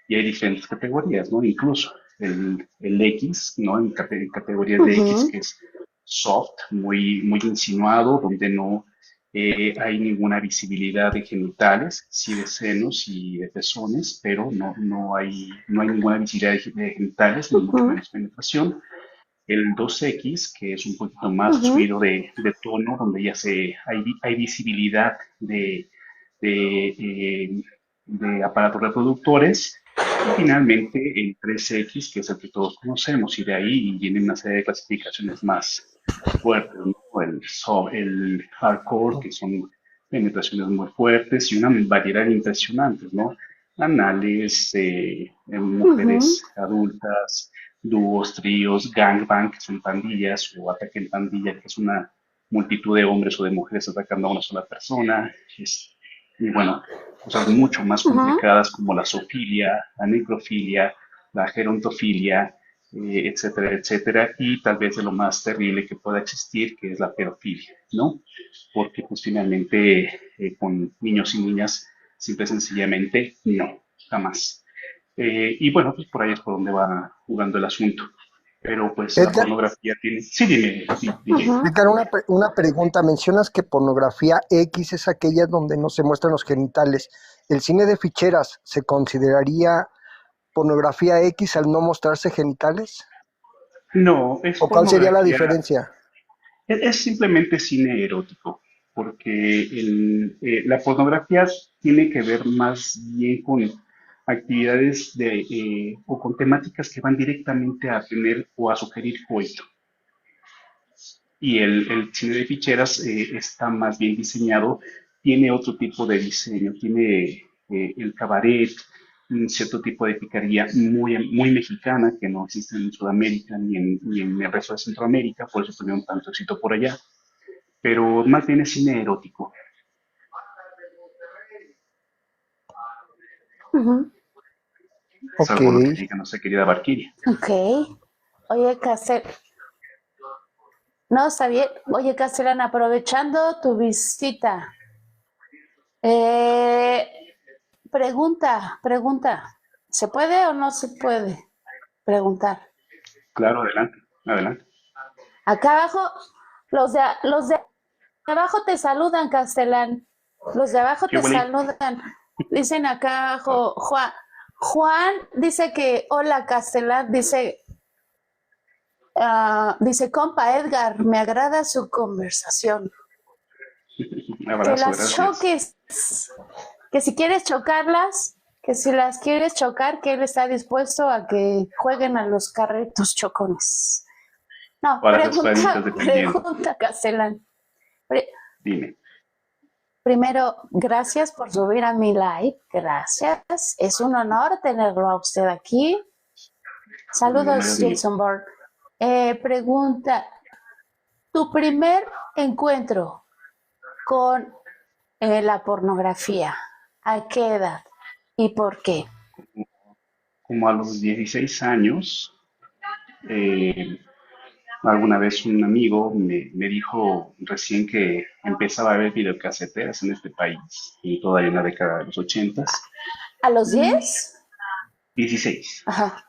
Y hay diferentes categorías, ¿no? Incluso el X, ¿no? En categorías de X, Ujú, que es soft, muy insinuado, donde no hay ninguna visibilidad de genitales, sí de senos y de pezones, pero no hay ninguna visibilidad de genitales, ni mucho ujú, menos penetración. El 2X, que es un poquito más ujú, subido de tono, donde ya hay visibilidad de aparatos reproductores. Y finalmente el 3X, que es el que todos conocemos, y de ahí vienen una serie de clasificaciones más fuertes, ¿no? El hardcore, que son penetraciones muy fuertes y una variedad impresionante, ¿no? Anales, ujú, mujeres adultas, dúos, tríos, gangbang, que son pandillas, o ataque en pandilla, que es una multitud de hombres o de mujeres atacando a una sola persona. Y bueno, cosas mucho más ujú, complicadas como la zoofilia, la necrofilia, la gerontofilia, etcétera, etcétera, y tal vez de lo más terrible que pueda existir, que es la pedofilia, ¿no? Porque pues finalmente con niños y niñas, simple y sencillamente, no, jamás. Y bueno, pues por ahí es por donde va jugando el asunto. Pero pues la Edgar, pornografía tiene... Sí, dime, DJ. ujú. Edgar, una pregunta. Mencionas que pornografía X es aquella donde no se muestran los genitales. ¿El cine de ficheras se consideraría pornografía X al no mostrarse genitales? No, es ¿O cuál sería la pornografía. diferencia? Es simplemente cine erótico, porque la pornografía tiene que ver más bien con actividades o con temáticas que van directamente a tener o a sugerir coito. Y el cine de ficheras está más bien diseñado, tiene otro tipo de diseño, tiene el cabaret, un cierto tipo de picaría muy mexicana que no existe en Sudamérica ni en el resto de Centroamérica, por eso tuvieron tanto éxito por allá, pero más bien es cine erótico, Ujú. Ok. salvo lo que diga nuestra querida Valkyria. Ok. Oye, Castel, no, está bien. Oye, Castellán, aprovechando tu visita, eh, pregunta. ¿Se puede o no se puede preguntar? Claro, adelante, adelante. Acá abajo, los de abajo te saludan, Castellán. Los de abajo ¿Qué te huele? saludan. Dicen acá abajo, Juan dice que, hola, Castellán, dice, compa Edgar, me agrada su conversación. Un Que abrazo, las gracias. choques, que si quieres chocarlas, que si las quieres chocar, que él está dispuesto a que jueguen a los carritos chocones. No, Para esas pregunta, panitas dependiendo. pregunta, Castellán. Pri- Dime. Primero, gracias por subir a mi live, gracias. Es un honor tenerlo a usted aquí. El honor Saludos, es mío. Jason Bourne. Pregunta, tu primer encuentro con la pornografía, ¿a qué edad y por qué? Como a los 16 años, eh, alguna vez un amigo me dijo recién que empezaba a ver videocaseteras en este país, y todavía en la década de los 80s. ¿A los Y 10? 16, Ajá.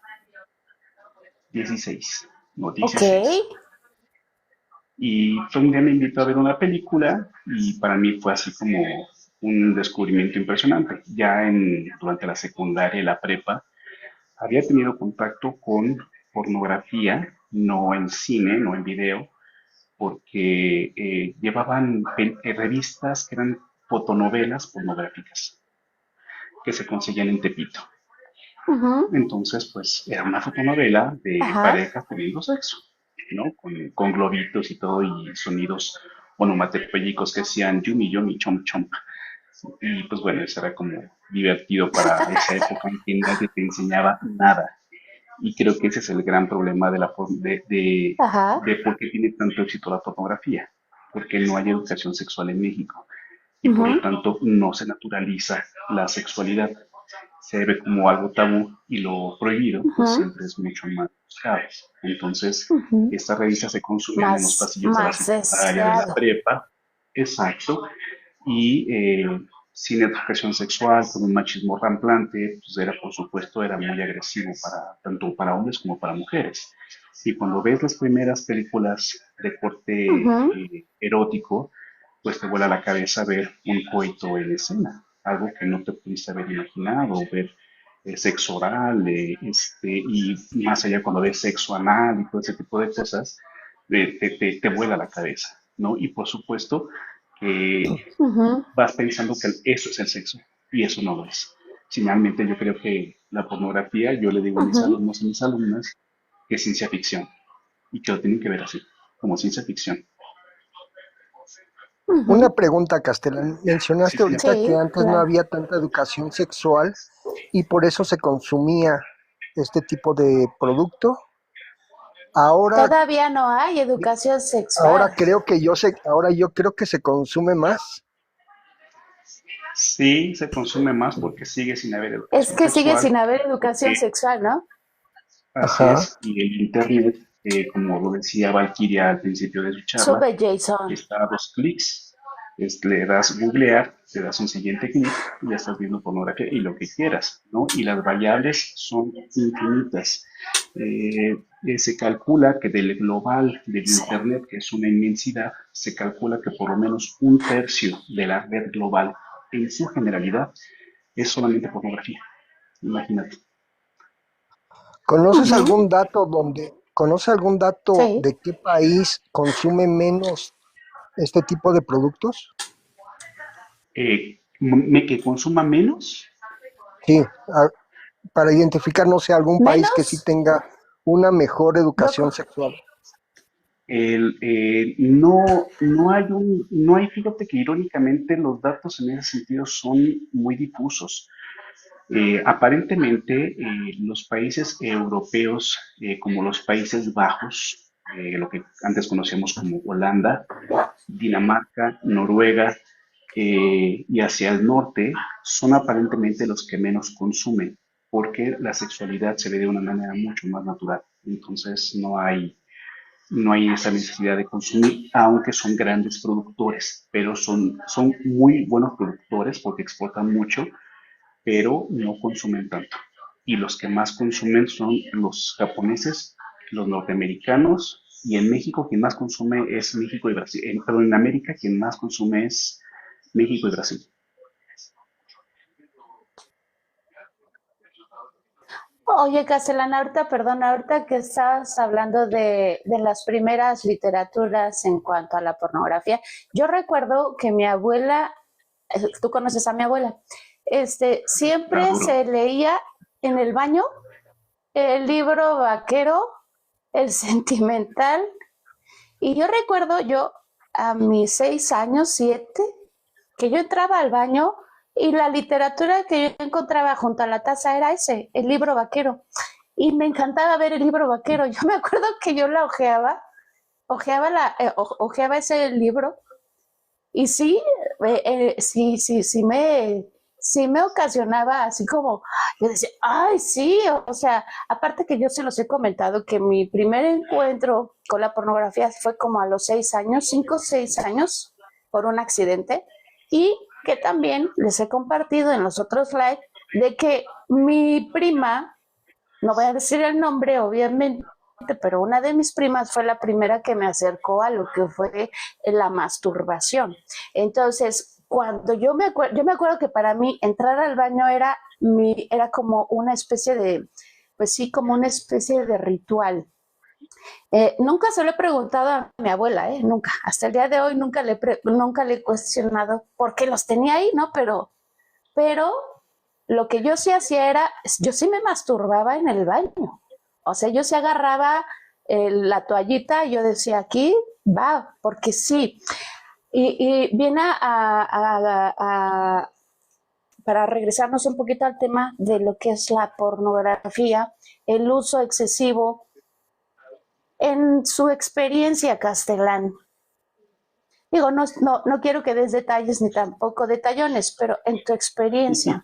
16, no Ok. 16. Y fue un día me invitó a ver una película y para mí fue así como un descubrimiento impresionante. Ya durante la secundaria y la prepa había tenido contacto con pornografía, no en cine, no en video, porque llevaban revistas que eran fotonovelas pornográficas que se conseguían en Tepito. Ujú. Entonces, pues era una fotonovela de Ajá. parejas teniendo sexo, ¿no? Con globitos y todo y sonidos onomatopéyicos que hacían yumi yumi chomp chomp. Y pues bueno, eso era como divertido para esa época en que nadie te enseñaba nada. Y creo que ese es el gran problema Ajá. de por qué tiene tanto éxito la pornografía, porque no hay educación sexual en México y por lo Ujú. tanto no se naturaliza la sexualidad. se ve como algo tabú y lo prohibido, pues Ujú, siempre es mucho más buscado. Entonces, ujú. estas revistas se consumían en los pasillos de la Más secundaria, de la deseado. prepa, exacto, y sin educación sexual, con un machismo rampante, pues era, por supuesto, era muy agresivo para, tanto para hombres como para mujeres. Y cuando ves las primeras películas de corte Ujú, erótico, pues te vuela la cabeza ver un coito en escena, algo que no te pudiste haber imaginado, ver sexo oral, y más allá cuando ves sexo anal y todo ese tipo de cosas, te vuela la cabeza, ¿no? Y por supuesto que ujú, vas pensando que eso es el sexo y eso no lo es. Finalmente yo creo que la pornografía, yo le digo a mis ujú, alumnos y mis alumnas que es ciencia ficción y que lo tienen que ver así, como ciencia ficción. Una ujú. pregunta, Castellán. Sí, Mencionaste sí. ahorita que Sí, antes no claro. había tanta educación sexual y por eso se consumía este tipo de producto. Ahora, Todavía no hay educación ahora sexual. creo que ahora yo creo que se consume más. Sí, se consume más porque sigue sin haber Es educación que sigue sexual, sin haber educación porque sexual, ¿no? así Ajá. es, y el Internet, como lo decía Valkyria al principio de su charla, Sube Jason. está a 2 clics, le das googlear, te das un siguiente clic y ya estás viendo pornografía y lo que quieras, ¿no? Y las variables son infinitas. Se calcula que del global del Sí. Internet, que es una inmensidad, se calcula que por lo menos un tercio de la red global en su generalidad es solamente pornografía. Imagínate. Ujú, ¿Conoce algún dato sí. de qué país consume menos este tipo de productos? Que consuma menos. Sí, para identificar, no sé, algún país que sí Menos, tenga una mejor yo, educación sexual. No hay, fíjate que irónicamente los datos en ese sentido son muy difusos. Aparentemente, los países europeos, como los Países Bajos, lo que antes conocíamos como Holanda, Dinamarca, Noruega, y hacia el norte, son aparentemente los que menos consumen, porque la sexualidad se ve de una manera mucho más natural. Entonces, no hay esa necesidad de consumir, aunque son grandes productores, pero son muy buenos productores porque exportan mucho, pero no consumen tanto. Y los que más consumen son los japoneses, los norteamericanos, y en México quien más consume es México y Brasil. Perdón, en América quien más consume es México y Brasil. oye, Castellana, ahorita, perdón, ahorita que estabas hablando de las primeras literaturas en cuanto a la pornografía, yo recuerdo que mi abuela, tú conoces a mi abuela, siempre Adoro. se leía en el baño el libro vaquero, el sentimental, y yo recuerdo yo a mis 6 años, 7, que yo entraba al baño y la literatura que yo encontraba junto a la taza era ese, el libro vaquero. Y me encantaba ver el libro vaquero. Yo me acuerdo que yo la ojeaba ese libro y sí, sí me ocasionaba así como, yo decía, ay, sí, o sea, aparte que yo se los he comentado que mi primer encuentro con la pornografía fue como a los 6 años, 5 o 6 años, por un accidente, y que también les he compartido en los otros live de que mi prima, no voy a decir el nombre, obviamente, pero una de mis primas fue la primera que me acercó a lo que fue la masturbación. Entonces, cuando yo me acuerdo que para mí entrar al baño era como una especie de, pues sí, como una especie de ritual. Nunca se lo he preguntado a mi abuela, nunca. Hasta el día de hoy nunca le he cuestionado por qué los tenía ahí, ¿no? Pero lo que yo sí hacía era, yo sí me masturbaba en el baño. O sea, yo sí agarraba la toallita y yo decía, aquí va, porque sí. Y viene para regresarnos un poquito al tema de lo que es la pornografía, el uso excesivo en su experiencia, Castellán. Digo, no quiero que des detalles ni tampoco detallones, pero en tu experiencia,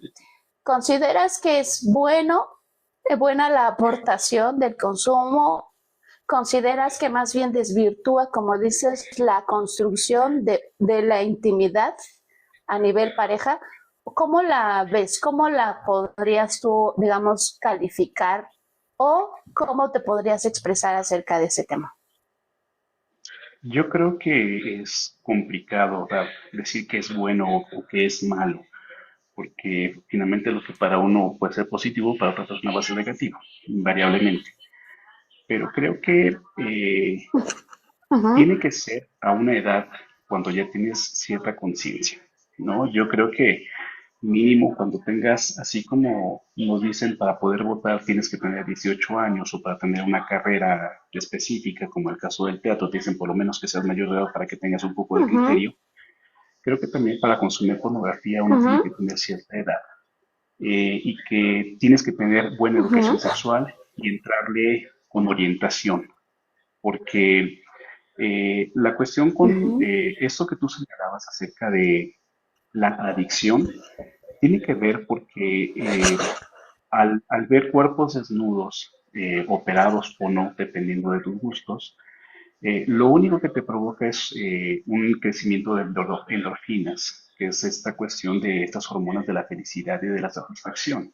¿Consideras que es buena la aportación del consumo? ¿Consideras que más bien desvirtúa, como dices, la construcción de la intimidad a nivel pareja? ¿Cómo la ves? ¿Cómo la podrías tú, digamos, calificar? ¿O cómo te podrías expresar acerca de ese tema? Yo creo que es complicado, ¿verdad?, decir que es bueno o que es malo, porque finalmente lo que para uno puede ser positivo, para otra persona va a ser negativo, invariablemente. Pero creo que Ujú, tiene que ser a una edad cuando ya tienes cierta conciencia, ¿no? Yo creo que mínimo cuando tengas, así como nos dicen, para poder votar tienes que tener 18 años o para tener una carrera específica, como el caso del teatro, te dicen por lo menos que seas mayor de edad para que tengas un poco de ujú, criterio. Creo que también para consumir pornografía uno tiene que ujú, tener cierta edad, y que tienes que tener buena educación ujú, sexual y entrarle con orientación, porque la cuestión con ujú, esto que tú señalabas acerca de la adicción tiene que ver porque al ver cuerpos desnudos, operados o no, dependiendo de tus gustos, lo único que te provoca es un crecimiento de endorfinas, que es esta cuestión de estas hormonas de la felicidad y de la satisfacción.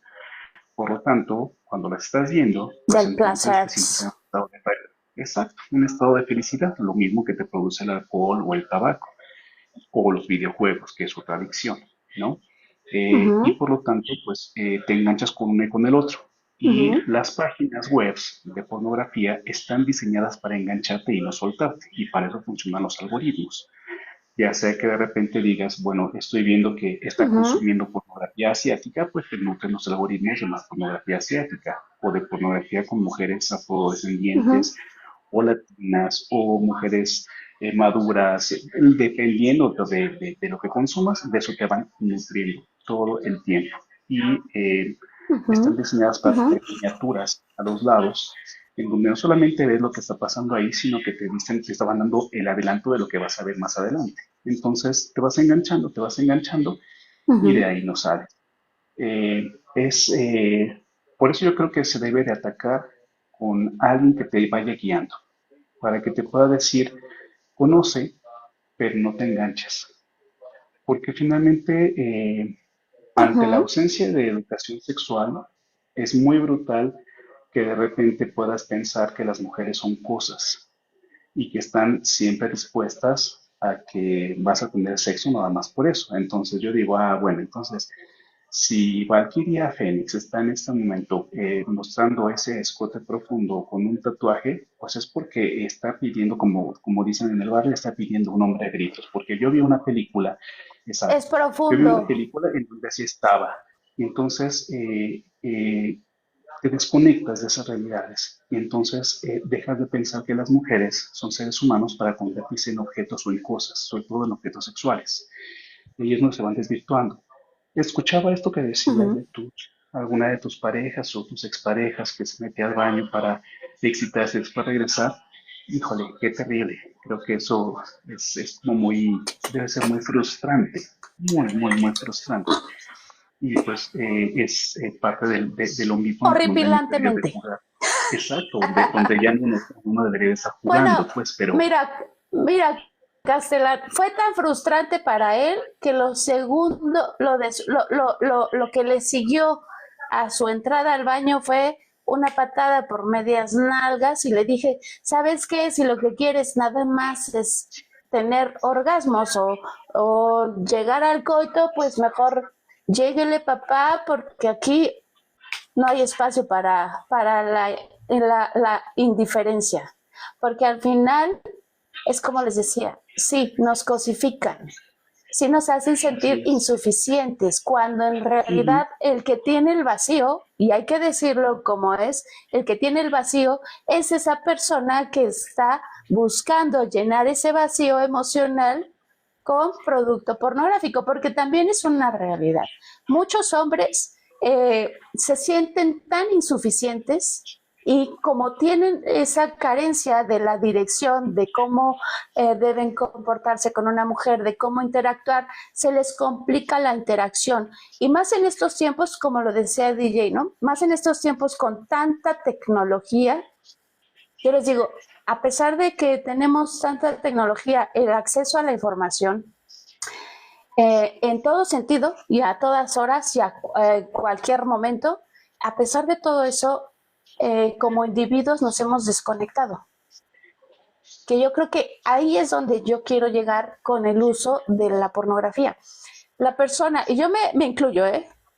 Por lo tanto, cuando las estás viendo, pues del entonces placer. te sientes en un estado de exacto, un estado de felicidad, lo mismo que te produce el alcohol o el tabaco o los videojuegos, que es otra adicción, ¿no? Y Ujú, por lo tanto, pues te enganchas con uno y con el otro. Y ujú, las páginas web de pornografía están diseñadas para engancharte y no soltarte, y para eso funcionan los algoritmos. Ya sea que de repente digas, bueno, estoy viendo que está ujú, consumiendo pornografía asiática, pues te nutren los algoritmos de más pornografía asiática o de pornografía con mujeres ujú, afrodescendientes o latinas o mujeres maduras, dependiendo de lo que consumas, de eso te van nutriendo todo el tiempo. Y están ujú, diseñadas para ujú, tener miniaturas a los lados, en donde no solamente ves lo que está pasando ahí, sino que te dicen, te estaban dando el adelanto de lo que vas a ver más adelante. Entonces te vas enganchando y de ujú. ahí no sales. Eh, es, por eso yo creo que se debe de atacar con alguien que te vaya guiando, para que te pueda decir, conoce, pero no te enganches. Porque finalmente, ante la Ujú, ausencia de educación sexual, es muy brutal que de repente puedas pensar que las mujeres son cosas y que están siempre dispuestas a que vas a tener sexo nada más por eso. Entonces yo digo, bueno, entonces si Valkyria Fénix está en este momento mostrando ese escote profundo con un tatuaje, pues es porque está pidiendo, como dicen en el barrio, está pidiendo un hombre a gritos. Porque yo vi una película, es exacto, yo vi una profundo. película en donde así estaba. Y entonces te desconectas de esas realidades y entonces dejas de pensar que las mujeres son seres humanos para convertirse en objetos o en cosas, sobre todo en objetos sexuales. Y ellos no se van desvirtuando. Escuchaba esto que decías de Ujú. alguna de tus parejas o tus exparejas que se metía al baño para excitarse y después regresar. Híjole, qué terrible. Creo que eso es como debe ser muy frustrante, muy, muy, muy frustrante. Y pues es parte de lo mismo donde uno debería de Horripilantemente. jugar. Exacto, donde ya uno debería de estar Bueno, jugando, pues, pero mira, Castelar, fue tan frustrante para él que lo segundo, lo que le siguió a su entrada al baño fue una patada por medias nalgas y le dije, ¿sabes qué? Si lo que quieres nada más es tener orgasmos o llegar al coito, pues mejor lléguele papá, porque aquí no hay espacio para la indiferencia, porque al final es como les decía, sí, nos cosifican, sí nos hacen sentir así es. insuficientes, cuando en Ujú. realidad el que tiene el vacío, y hay que decirlo como es, el que tiene el vacío es esa persona que está buscando llenar ese vacío emocional con producto pornográfico, porque también es una realidad. Muchos hombres se sienten tan insuficientes Y como tienen esa carencia de la dirección, de cómo deben comportarse con una mujer, de cómo interactuar, se les complica la interacción. Y más en estos tiempos, como lo decía DJ, ¿no? Más en estos tiempos con tanta tecnología, yo les digo, a pesar de que tenemos tanta tecnología, el acceso a la información, en todo sentido y a todas horas y a cualquier momento, a pesar de todo eso, como individuos nos hemos desconectado. Que yo creo que ahí es donde yo quiero llegar con el uso de la pornografía. La persona, y yo me incluyo,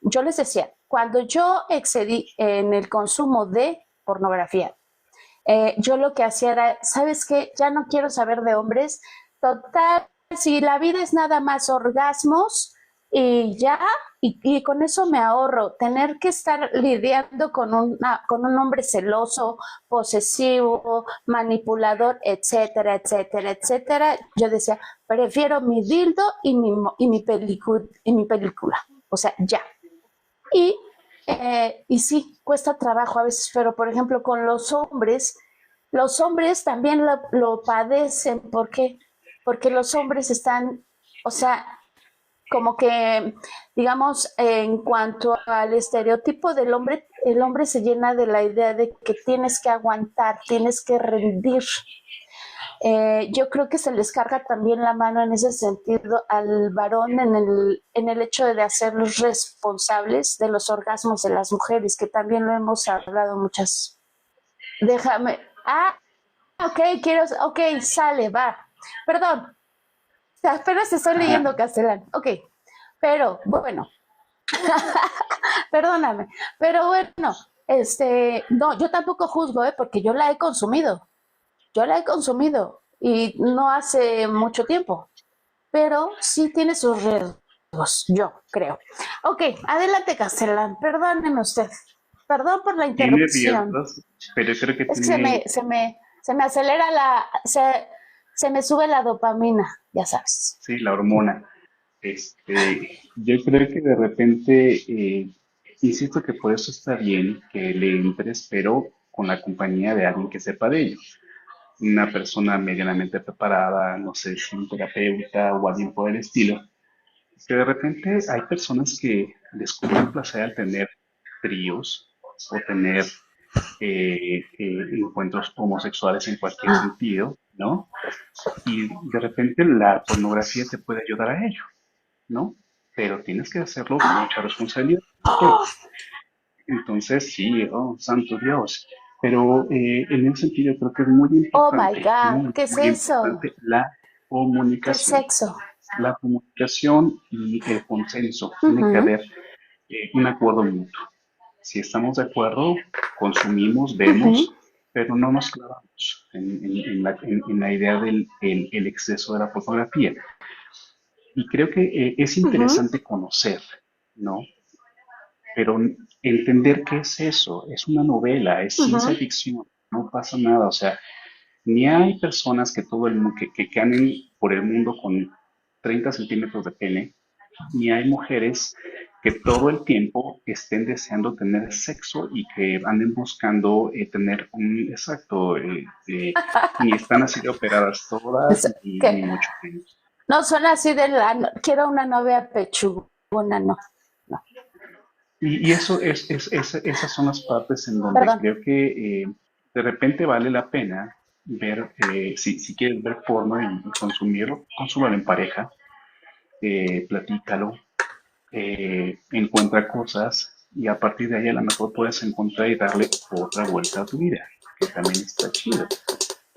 yo les decía, cuando yo excedí en el consumo de pornografía, yo lo que hacía era, ¿sabes qué? Ya no quiero saber de hombres. Total, si la vida es nada más orgasmos y ya, y con eso me ahorro tener que estar lidiando con un hombre celoso, posesivo, manipulador, etcétera, etcétera, etcétera. Yo decía, prefiero mi dildo y mi película. O sea, ya. Y, y sí, cuesta trabajo a veces, pero por ejemplo con los hombres también lo padecen. ¿Por qué? Porque los hombres están, o sea, como que, digamos, en cuanto al estereotipo del hombre, el hombre se llena de la idea de que tienes que aguantar, tienes que rendir. Yo creo que se les carga también la mano en ese sentido al varón en el hecho de hacerlos responsables de los orgasmos de las mujeres, que también lo hemos hablado muchas. Déjame. Ah, ok, ok, sale, va. Perdón, apenas estoy Ajá. leyendo castellano. Ok, pero bueno, perdóname, pero bueno, no, yo tampoco juzgo, porque yo la he consumido. Yo la he consumido y no hace mucho tiempo, pero sí tiene sus riesgos, yo creo. Ok, adelante, Castellán, perdóneme usted. Perdón por la Tiene interrupción. riesgos, pero creo que Es que tiene, se me acelera se me sube la dopamina, ya sabes. sí, la hormona. Yo creo que de repente, insisto que por eso está bien que le entres, pero con la compañía de alguien que sepa de ello. Una persona medianamente preparada, no sé, si un terapeuta o alguien por el estilo. Que de repente hay personas que descubren placer al tener tríos o tener encuentros homosexuales en cualquier sentido, ¿no? Y de repente la pornografía te puede ayudar a ello, ¿no? Pero tienes que hacerlo con mucha responsabilidad. Entonces, sí, oh, santo Dios. Pero en ese sentido creo que es Oh my God, muy, ¿qué es muy eso? importante la ¿Qué es comunicación. sexo? La comunicación y el consenso. Tiene que Ujú, haber un acuerdo mutuo. Si estamos de acuerdo, consumimos, ujú, vemos, pero no nos clavamos en la idea del el exceso de la pornografía. Y creo que es ujú, interesante conocer, ¿no? Pero entender qué es eso. Es una novela, es ciencia ujú. ficción, no pasa nada. O sea, ni hay personas que que anden por el mundo con 30 centímetros de pene, ni hay mujeres que todo el tiempo estén deseando tener sexo y que anden buscando tener un exacto, ni están así de operadas todas, ¿Qué? ni mucho menos. No son así de quiero una novia pechugona, no, no, Y eso esas son las partes en donde perdón. creo que de repente vale la pena ver, si quieres ver porno y consumirlo, consúmalo en pareja, platícalo, encuentra cosas y a partir de ahí a lo mejor puedes encontrar y darle otra vuelta a tu vida, que también está chido.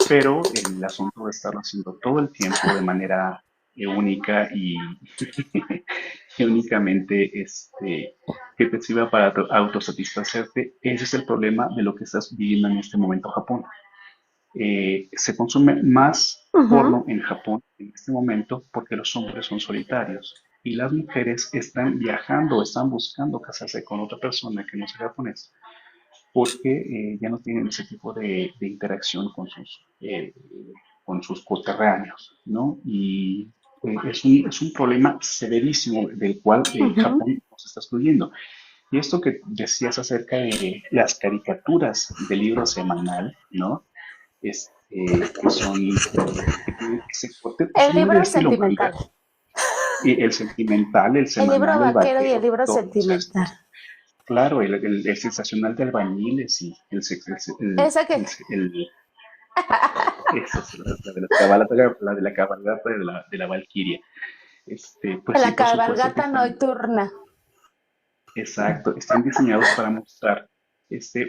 Pero el asunto de estarlo haciendo todo el tiempo de manera única y, y únicamente que te sirva para autosatisfacerte, ese es el problema de lo que estás viviendo en este momento en Japón. Se consume más Ujú. porno en Japón en este momento porque los hombres son solitarios y las mujeres están viajando, están buscando casarse con otra persona que no sea japonés porque ya no tienen ese tipo de interacción con sus coterráneos, ¿no? Y es un problema severísimo del cual Ujú. Japón nos está excluyendo. Y esto que decías acerca de las caricaturas del libro semanal, ¿no? Que son, El son muy de libro estilo sentimental. manga, y el sentimental, el El libro semanal, el vaquero y el vaquero, libro todos sentimental. estos. Claro, el sensacional de albañiles y Esa que, esa es la de la cabalgata, la de la cabalgata de la Valquiria. Pues sí, la por supuesto que cabalgata están, nocturna. exacto, están diseñados para mostrar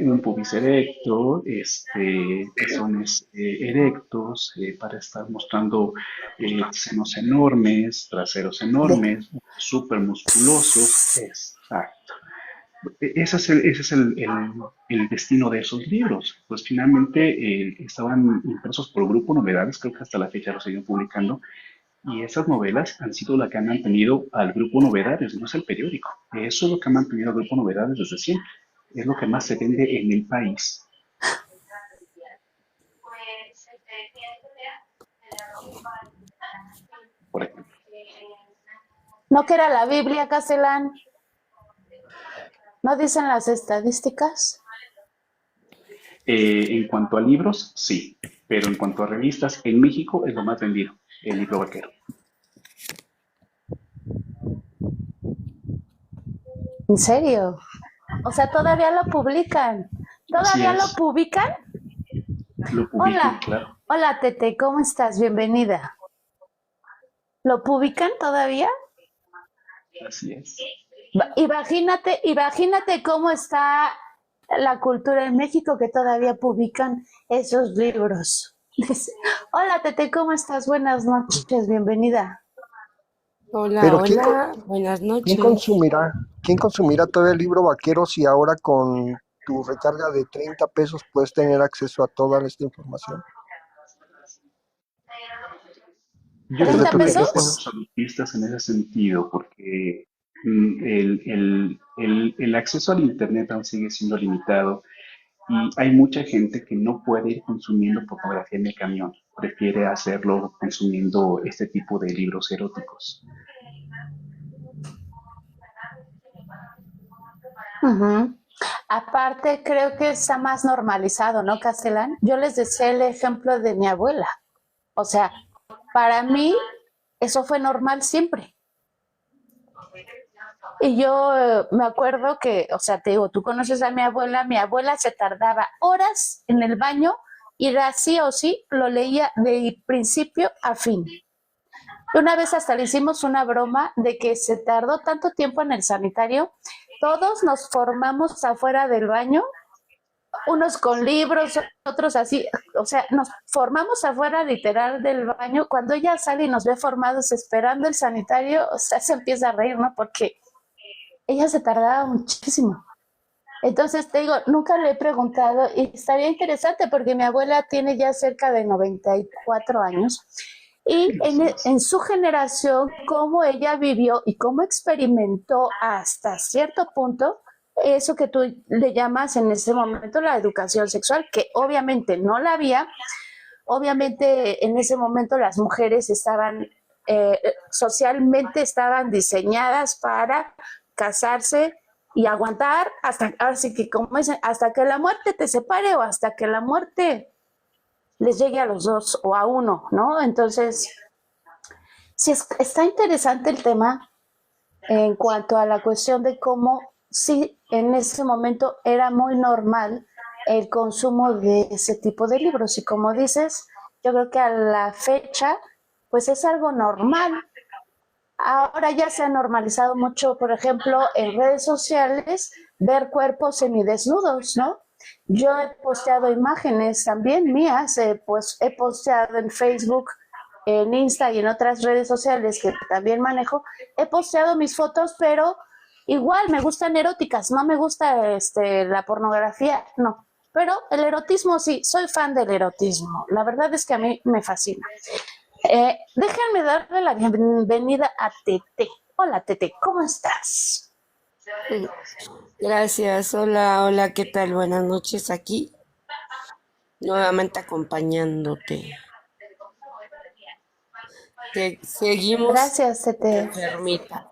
un pubis erecto, pezones erectos, para estar mostrando senos enormes, traseros De, enormes, súper musculosos. Exacto. Ese es el destino de esos libros. Pues finalmente estaban impresos por Grupo Novedades, creo que hasta la fecha lo siguen publicando, y esas novelas han sido las que han mantenido al Grupo Novedades, no es el periódico. Eso es lo que ha mantenido al Grupo Novedades desde siempre. Es lo que más se vende en el país, por ejemplo. ¿No que era la Biblia, Castelán? ¿No dicen las estadísticas? En cuanto a libros, sí, pero en cuanto a revistas, en México es lo más vendido, el libro vaquero. ¿En serio? O sea, todavía lo publican. Así ¿Todavía lo es, publican? lo publican, Hola, claro, hola Tete, ¿cómo estás? Bienvenida. ¿Lo publican todavía? así es. Imagínate cómo está la cultura en México que todavía publican esos libros. Hola Tete, ¿cómo estás? Buenas noches, bienvenida. Hola, Pero hola, buenas quién noches. consumirá? ¿Quién consumirá todo el libro vaquero si ahora con tu recarga de 30 pesos puedes tener acceso a toda esta información? Yo Desde creo ¿30 tu que es teléfono. por pesos? los adultistas en ese sentido, porque el acceso al Internet aún sigue siendo limitado y hay mucha gente que no puede ir consumiendo pornografía en el camión, prefiere hacerlo consumiendo este tipo de libros eróticos. Ujú. Aparte, creo que está más normalizado, ¿no, Castellán? Yo les decía el ejemplo de mi abuela. O sea, para mí eso fue normal siempre. Y yo me acuerdo que, o sea, te digo, tú conoces a mi abuela se tardaba horas en el baño y era sí o sí, lo leía de principio a fin. Una vez hasta le hicimos una broma de que se tardó tanto tiempo en el sanitario, todos nos formamos afuera del baño, unos con libros, otros así, o sea, nos formamos afuera literal del baño. Cuando ella sale y nos ve formados esperando el sanitario, o sea, se empieza a reír, ¿no? Porque ella se tardaba muchísimo. Entonces, te digo, nunca le he preguntado y estaría interesante porque mi abuela tiene ya cerca de 94 años y Así es. en su generación, cómo ella vivió y cómo experimentó hasta cierto punto eso que tú le llamas en ese momento la educación sexual, que obviamente no la había. Obviamente en ese momento las mujeres estaban socialmente estaban diseñadas para casarse y aguantar hasta, así que como dicen, hasta que la muerte te separe o hasta que la muerte les llegue a los dos o a uno, ¿no? Entonces, sí está interesante el tema en cuanto a la cuestión de cómo sí en ese momento era muy normal el consumo de ese tipo de libros y como dices, yo creo que a la fecha pues es algo normal. Ahora ya se ha normalizado mucho, por ejemplo, en redes sociales, ver cuerpos semidesnudos, ¿no? Yo he posteado imágenes también mías, pues he posteado en Facebook, en Insta y en otras redes sociales que también manejo, he posteado mis fotos, pero igual me gustan eróticas, no me gusta la pornografía, no. Pero el erotismo sí, soy fan del erotismo. La verdad es que a mí me fascina. Déjenme darle la bienvenida a Tete. Hola Tete, ¿cómo estás? Gracias, hola, hola, ¿qué tal? Buenas noches aquí, nuevamente acompañándote. Seguimos Gracias, Tete. enfermita.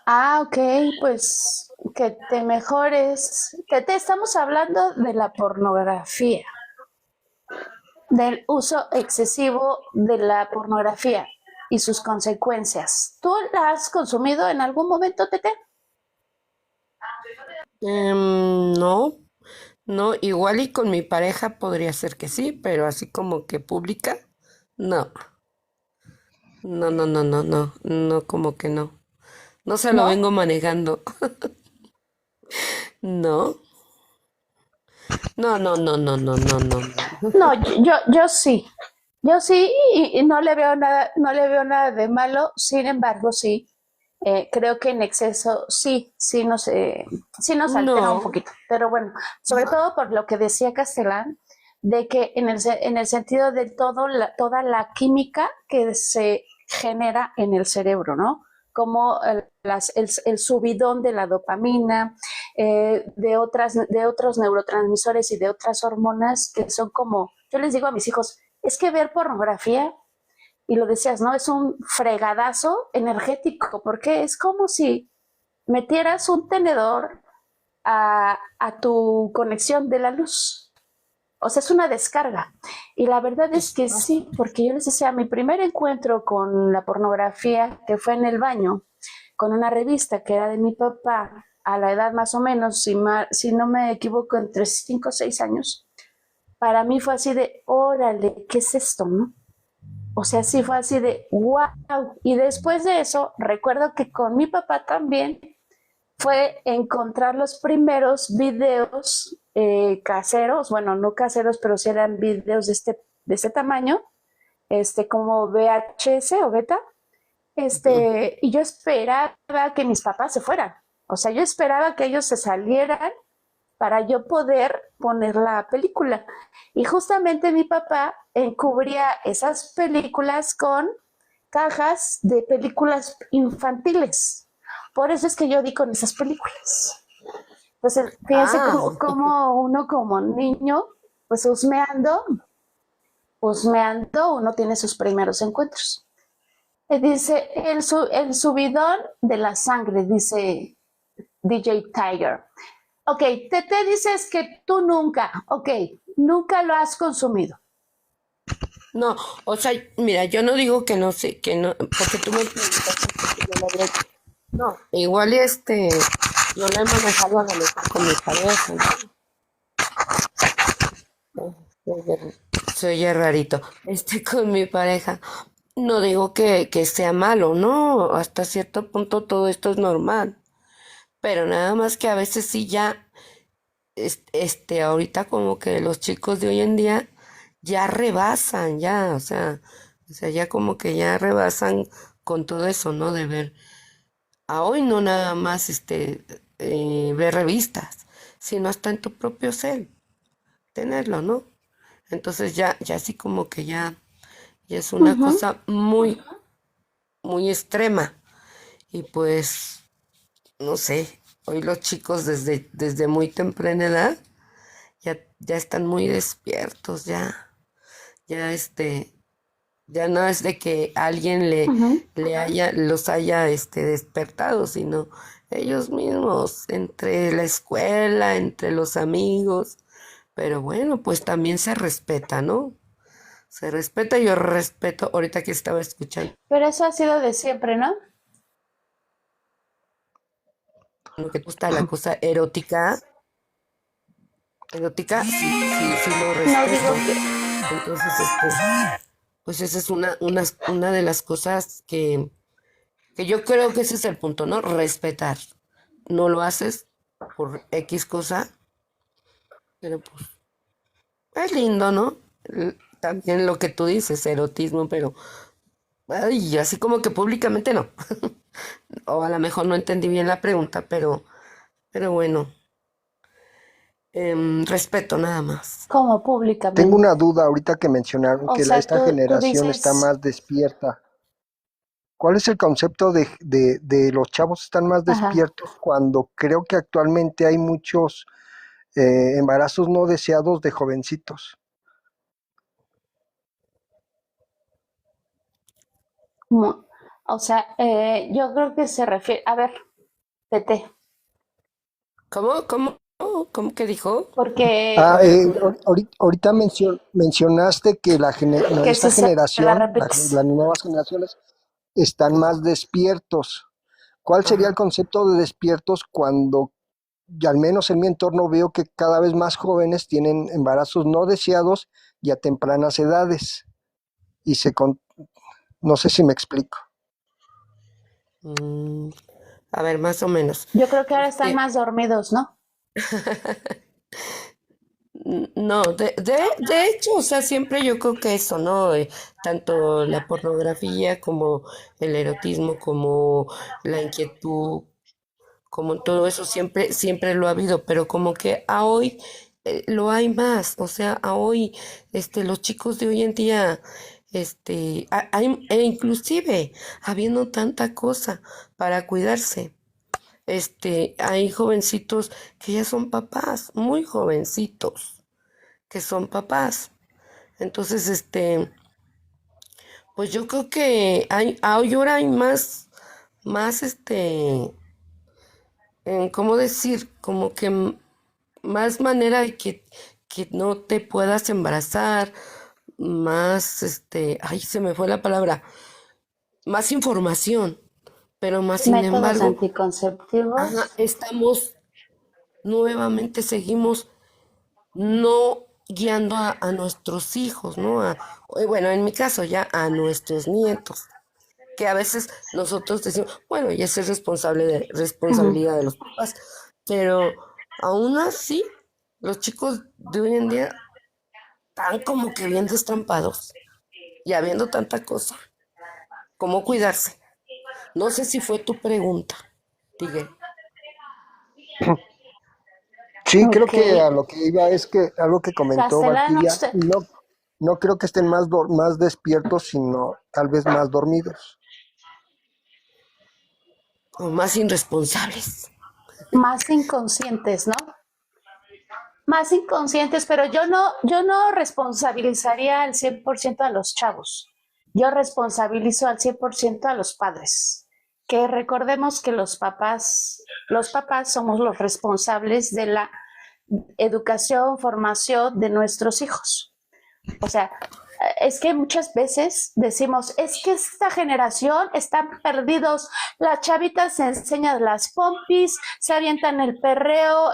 Ok, pues que te mejores. Te estamos hablando de la pornografía, del uso excesivo de la pornografía y sus consecuencias. ¿Tú la has consumido en algún momento, Tete? No, no, igual y con mi pareja podría ser que sí, pero así como que pública, no, no, no, no, no, no, no, como que no. No se lo ¿No? vengo manejando. No, no, no, no, no, no, no, no, no. No, yo sí. Yo sí, y no le veo nada, no le veo nada de malo. Sin embargo, sí, creo que en exceso sí nos altera un No. poquito. Pero bueno, sobre todo por lo que decía Castellán, de que en el sentido de toda la química que se genera en el cerebro, ¿no? Como el subidón de la dopamina, de otros neurotransmisores y de otras hormonas que son como, yo les digo a mis hijos, es que ver pornografía, y lo decías, ¿no? Es un fregadazo energético, porque es como si metieras un tenedor a tu conexión de la luz. O sea, es una descarga. Y la verdad es que sí, porque yo les decía, mi primer encuentro con la pornografía, que fue en el baño, con una revista que era de mi papá, a la edad más o menos, si no me equivoco, entre 5 o 6 años, para mí fue así de, órale, ¿qué es esto? ¿No? O sea, sí fue así de, wow. Y después de eso, recuerdo que con mi papá también fue encontrar los primeros videos caseros, bueno, no caseros, pero sí eran videos de este tamaño, como VHS o beta, y yo esperaba que mis papás se fueran. O sea, yo esperaba que ellos se salieran para yo poder poner la película. Y justamente mi papá encubría esas películas con cajas de películas infantiles. Por eso es que yo di con esas películas. Entonces, fíjense Ah, cómo uno como niño, pues husmeando, uno tiene sus primeros encuentros. Dice, el subidón de la sangre, dice DJ Tiger. Ok, te dices que tú nunca, ok, nunca lo has consumido. no, o sea, mira, yo no digo que no sé, que no, porque tú me preguntaste porque yo lo había hecho. No, igual y yo lo he manejado a lo mejor con mi pareja, ¿no? Se oye, se oye rarito. Con mi pareja. No digo que sea malo, ¿no? Hasta cierto punto todo esto es normal. Pero nada más que a veces sí ya, ahorita como que los chicos de hoy en día ya rebasan, ya, o sea, ya como que ya rebasan con todo eso, ¿no? De ver, a hoy no nada más, ver revistas, sino hasta en tu propio cel, tenerlo, ¿no? Entonces ya así como que ya es una Ujú. cosa muy, muy extrema. Y pues, no sé, hoy los chicos desde muy temprana edad ya están muy despiertos, ya ya no es de que alguien Ujú. los haya despertado, sino ellos mismos, entre la escuela, entre los amigos. Pero bueno, pues también se respeta, ¿no? Se respeta, yo respeto, ahorita que estaba escuchando Pero eso ha sido de siempre, ¿no? lo que te gusta la cosa erótica, sí, sí, sí lo No digo respeto. que, Entonces, pues esa es una de las cosas que yo creo que ese es el punto, ¿no? Respetar. No lo haces por X cosa, pero pues es lindo, ¿no? También lo que tú dices, erotismo, pero ay, así como que públicamente no. O a lo mejor no entendí bien la pregunta, pero bueno, respeto nada más. como Tengo una públicamente. duda ahorita que mencionaron O que sea, esta tú generación está dices, más despierta. ¿Cuál es el concepto de los chavos están más ajá, despiertos cuando creo que actualmente hay muchos embarazos no deseados de jovencitos? o sea, yo creo que se refiere, a ver, PT. ¿Cómo que dijo? Porque Ahorita mencionaste que que esta si se la generación, repites. las nuevas generaciones, están más despiertos. ¿Cuál sería el Ajá. concepto de despiertos cuando, y al menos en mi entorno, veo que cada vez más jóvenes tienen embarazos no deseados y a tempranas edades? Y no sé si me explico. Mm, a ver, más o menos. Yo creo que ahora están Este, más dormidos, ¿no? no, de hecho, o sea, siempre yo creo que eso, ¿no? Tanto la pornografía como el erotismo, como la inquietud, como todo eso siempre lo ha habido, pero como que a hoy lo hay más, o sea, a hoy, los chicos de hoy en día, e inclusive habiendo tanta cosa para cuidarse, hay jovencitos que ya son papás, muy jovencitos, que son papás. Entonces, pues yo creo que ahora hay más, ¿cómo decir? Como que más manera de que no te puedas embarazar, más, ay, se me fue la palabra, más información, pero más sin Métodos embargo, ajá, anticonceptivos. seguimos no guiando a nuestros hijos, ¿no? Bueno, en mi caso ya a nuestros nietos, que a veces nosotros decimos, bueno, ya es Ujú. responsabilidad de los papás, pero aún así, los chicos de hoy en día están como que bien destrampados y habiendo tanta cosa, ¿cómo cuidarse? No sé si fue tu pregunta, Miguel. Sí, creo Ok. que a lo que iba es que algo que comentó Valquiria, Castellanos, no creo que estén más despiertos, sino tal vez más dormidos. O más irresponsables. más inconscientes, ¿no? Más inconscientes, pero yo no responsabilizaría al 100% a los chavos. Yo responsabilizo al 100% a los padres. Que recordemos que los papás somos los responsables de la educación, formación de nuestros hijos. O sea, es que muchas veces decimos, es que esta generación están perdidos, las chavitas se enseñan las pompis, se avientan el perreo,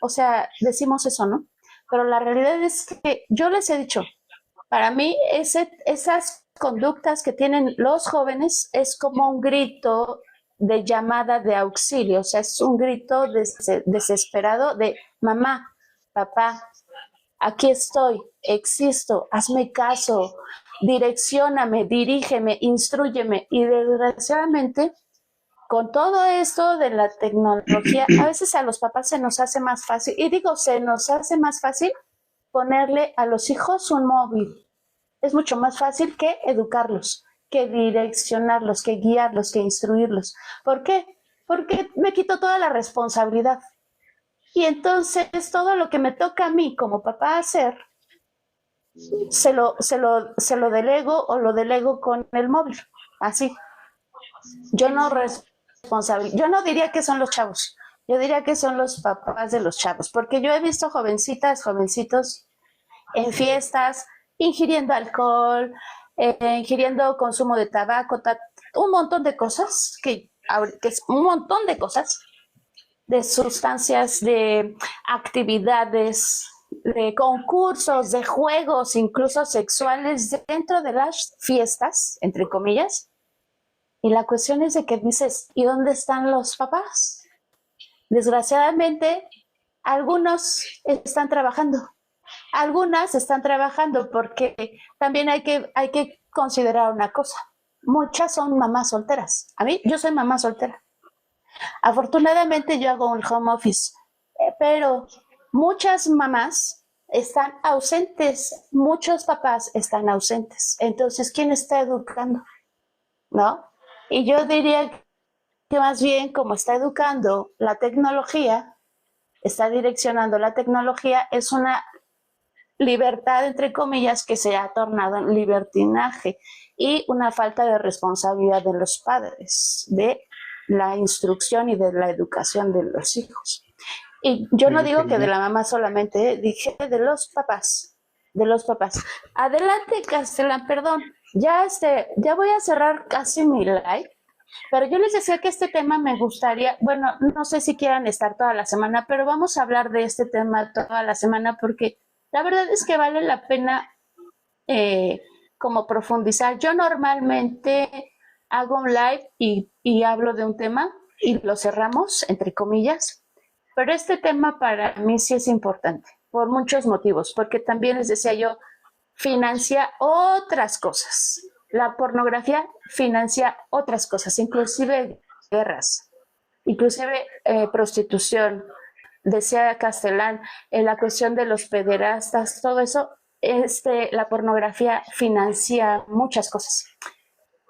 o sea, decimos eso, ¿no? Pero la realidad es que yo les he dicho, para mí esas conductas que tienen los jóvenes es como un grito de llamada de auxilio, o sea, es un grito desesperado de mamá, papá, aquí estoy, existo, hazme caso, direccióname, dirígeme, instrúyeme. Y desgraciadamente, con todo esto de la tecnología, a veces a los papás se nos hace más fácil, y digo, se nos hace más fácil ponerle a los hijos un móvil. Es mucho más fácil que educarlos, que direccionarlos, que guiarlos, que instruirlos. ¿Por qué? Porque me quito toda la responsabilidad. Y entonces todo lo que me toca a mí como papá hacer, se lo delego o lo delego con el móvil. Así. Yo no diría que son los chavos, yo diría que son los papás de los chavos, porque yo he visto jovencitas, jovencitos en fiestas, ingiriendo alcohol, ingiriendo consumo de tabaco, un montón de cosas, que es un montón de cosas, de sustancias, de actividades, de concursos, de juegos, incluso sexuales dentro de las fiestas, entre comillas. Y la cuestión es de que dices, ¿y dónde están los papás? Desgraciadamente, algunos están trabajando. Algunas están trabajando porque también hay que considerar una cosa. Muchas son mamás solteras. Yo soy mamá soltera. Afortunadamente yo hago un home office, pero muchas mamás están ausentes, muchos papás están ausentes. Entonces, ¿quién está educando? ¿No? Y yo diría que más bien como está educando la tecnología, está direccionando la tecnología, es una libertad, entre comillas, que se ha tornado en libertinaje y una falta de responsabilidad de los padres, de la instrucción y de la educación de los hijos. Y yo no Oiga, digo que de querida, la mamá solamente, dije de los papás, de los papás. Adelante, Castellán, perdón. Ya voy a cerrar casi mi live, pero yo les decía que este tema me gustaría, bueno, no sé si quieran estar toda la semana, pero vamos a hablar de este tema toda la semana porque la verdad es que vale la pena como profundizar. Yo normalmente hago un live y hablo de un tema y lo cerramos, entre comillas, pero este tema para mí sí es importante, por muchos motivos, porque también les decía yo, financia otras cosas. La pornografía financia otras cosas, inclusive guerras, inclusive prostitución. Decía Castellán, en la cuestión de los pederastas, todo eso, la pornografía financia muchas cosas.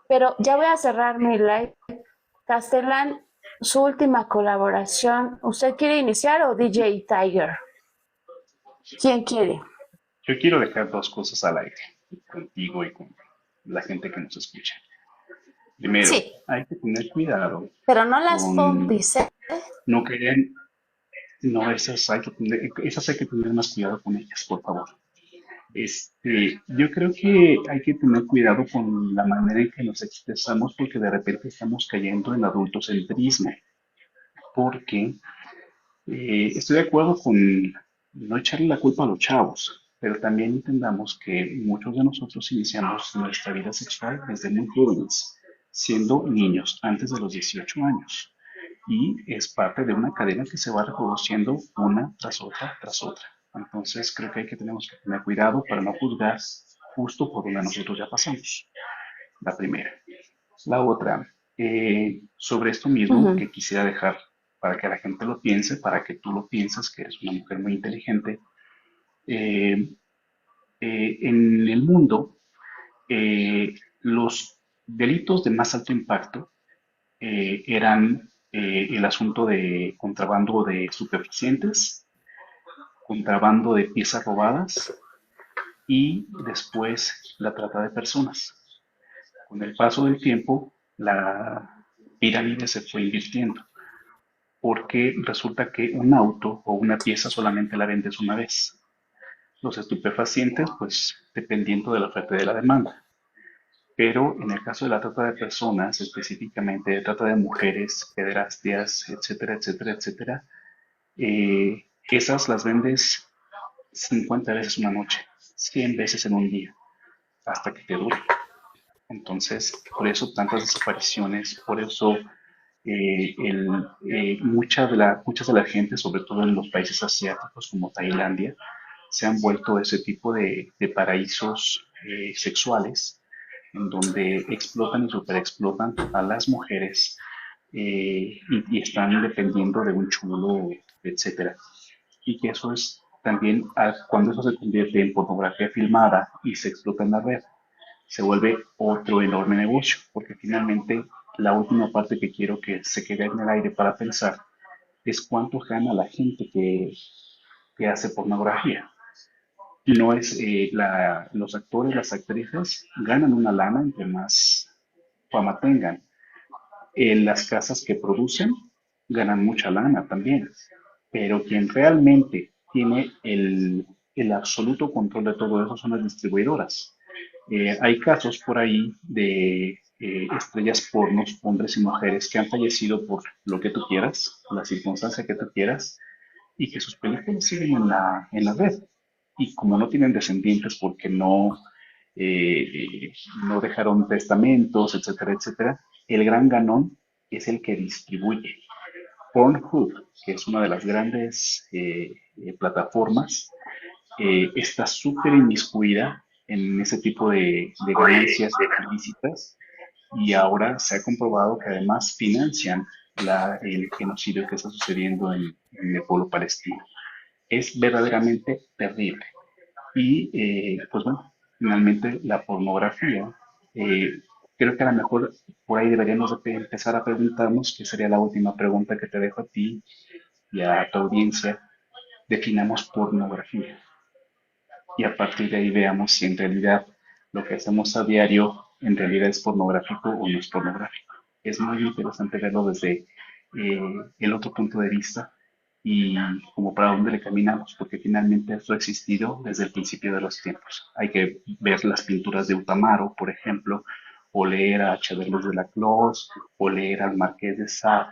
Pero ya voy a cerrar mi live. Castellán, su última colaboración, ¿usted quiere iniciar o DJ Tiger? ¿Quién quiere? yo quiero dejar dos cosas al aire, contigo y con la gente que nos escucha. Primero, Sí, hay que tener cuidado pero no las con pompis, ¿eh? no querer, no, esas hay que tener más cuidado con ellas, por favor. Yo creo que hay que tener cuidado con la manera en que nos expresamos porque de repente estamos cayendo en adultocentrismo. Porque estoy de acuerdo con no echarle la culpa a los chavos, pero también entendamos que muchos de nosotros iniciamos nuestra vida sexual desde muy jóvenes, siendo niños antes de los 18 años. Y es parte de una cadena que se va reproduciendo una tras otra tras otra. Entonces creo que tenemos que tener cuidado para no juzgar justo por donde nosotros ya pasamos. La primera. La otra, sobre esto mismo Ujú. que quisiera dejar para que la gente lo piense, para que tú lo pienses, que eres una mujer muy inteligente. eh, en el mundo, los delitos de más alto impacto eran el asunto de contrabando de estupefacientes, contrabando de piezas robadas y después la trata de personas. Con el paso del tiempo, la pirámide se fue invirtiendo, porque resulta que un auto o una pieza solamente la vendes una vez. Los estupefacientes, pues dependiendo de la oferta y de la demanda. Pero en el caso de la trata de personas, específicamente de trata de mujeres, pederastías, etcétera, etcétera, etcétera, esas las vendes 50 veces una noche, 100 veces en un día, hasta que te dure. Entonces, por eso tantas desapariciones, por eso muchas de la gente, sobre todo en los países asiáticos como Tailandia, se han vuelto ese tipo de paraísos sexuales en donde explotan y superexplotan a las mujeres y están dependiendo de un chulo, etcétera. Y que eso es también, cuando eso se convierte en pornografía filmada y se explota en la red, se vuelve otro enorme negocio, porque finalmente la última parte que quiero que se quede en el aire para pensar es cuánto gana la gente que hace pornografía. No es los actores, las actrices ganan una lana entre más fama tengan. Las casas que producen ganan mucha lana también, pero quien realmente tiene el absoluto control de todo eso son las distribuidoras. Hay casos por ahí de estrellas pornos, hombres y mujeres, que han fallecido por lo que tú quieras, la circunstancia que tú quieras, y que sus películas siguen en la red. Y como no tienen descendientes porque no dejaron testamentos, etcétera, etcétera, el gran ganón es el que distribuye. Pornhub, que es una de las grandes plataformas, está súper inmiscuida en ese tipo de ganancias ilícitas y ahora se ha comprobado que además financian el genocidio que está sucediendo en el pueblo palestino. Es verdaderamente terrible. Y pues bueno, finalmente la pornografía, eh, creo que a lo mejor por ahí deberíamos de empezar a preguntarnos, que sería la última pregunta que te dejo a ti y a tu audiencia, definamos pornografía y a partir de ahí veamos si en realidad lo que hacemos a diario en realidad es pornográfico o no es pornográfico. Es muy interesante verlo desde el otro punto de vista y como para dónde le caminamos, porque finalmente esto ha existido desde el principio de los tiempos. Hay que ver las pinturas de Utamaro, por ejemplo, o leer a Chabelus de la Clos, o leer al Marqués de Sade,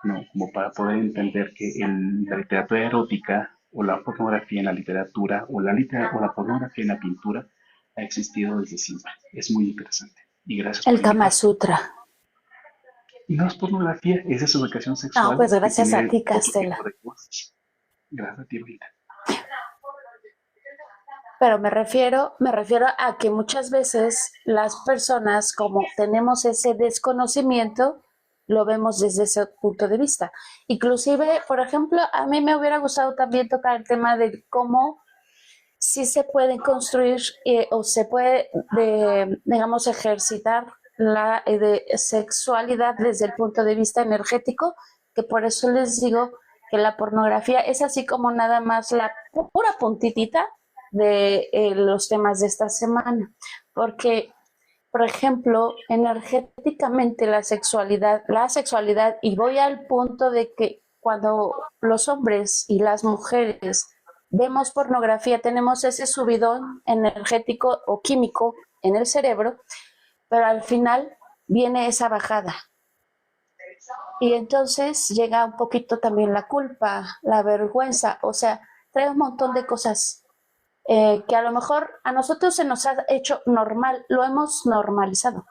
¿no? Como para poder entender que en la literatura erótica, o la pornografía en la literatura, o la pornografía en la pintura, ha existido desde siempre. Es muy interesante. Y gracias por El Kama invitarme. Sutra. Y no es pornografía, es desubicación No, sexual pues que gracias a tiene ti, otro tipo Castela. de cosas. Gracias a ti, Brita. Pero me refiero a que muchas veces las personas, como tenemos ese desconocimiento, lo vemos desde ese punto de vista. Inclusive, por ejemplo, a mí me hubiera gustado también tocar el tema de cómo sí se puede construir o se puede, digamos, ejercitar la sexualidad desde el punto de vista energético, que por eso les digo que la pornografía es así como nada más la pura puntitita de los temas de esta semana, porque, por ejemplo, energéticamente la sexualidad, y voy al punto de que cuando los hombres y las mujeres vemos pornografía, tenemos ese subidón energético o químico en el cerebro, pero al final viene esa bajada. Y entonces llega un poquito también la culpa, la vergüenza, o sea, trae un montón de cosas que a lo mejor a nosotros se nos ha hecho normal, lo hemos normalizado.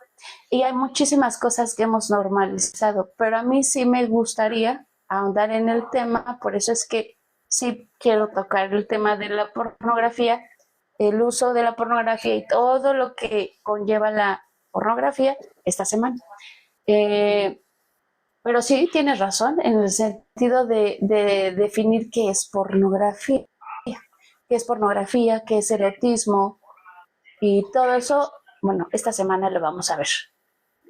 Y hay muchísimas cosas que hemos normalizado, pero a mí sí me gustaría ahondar en el tema, por eso es que sí quiero tocar el tema de la pornografía, el uso de la pornografía y todo lo que conlleva la pornografía esta semana. Eh, pero sí tienes razón en el sentido de definir qué es pornografía, qué es erotismo y todo eso. Bueno, esta semana lo vamos a ver.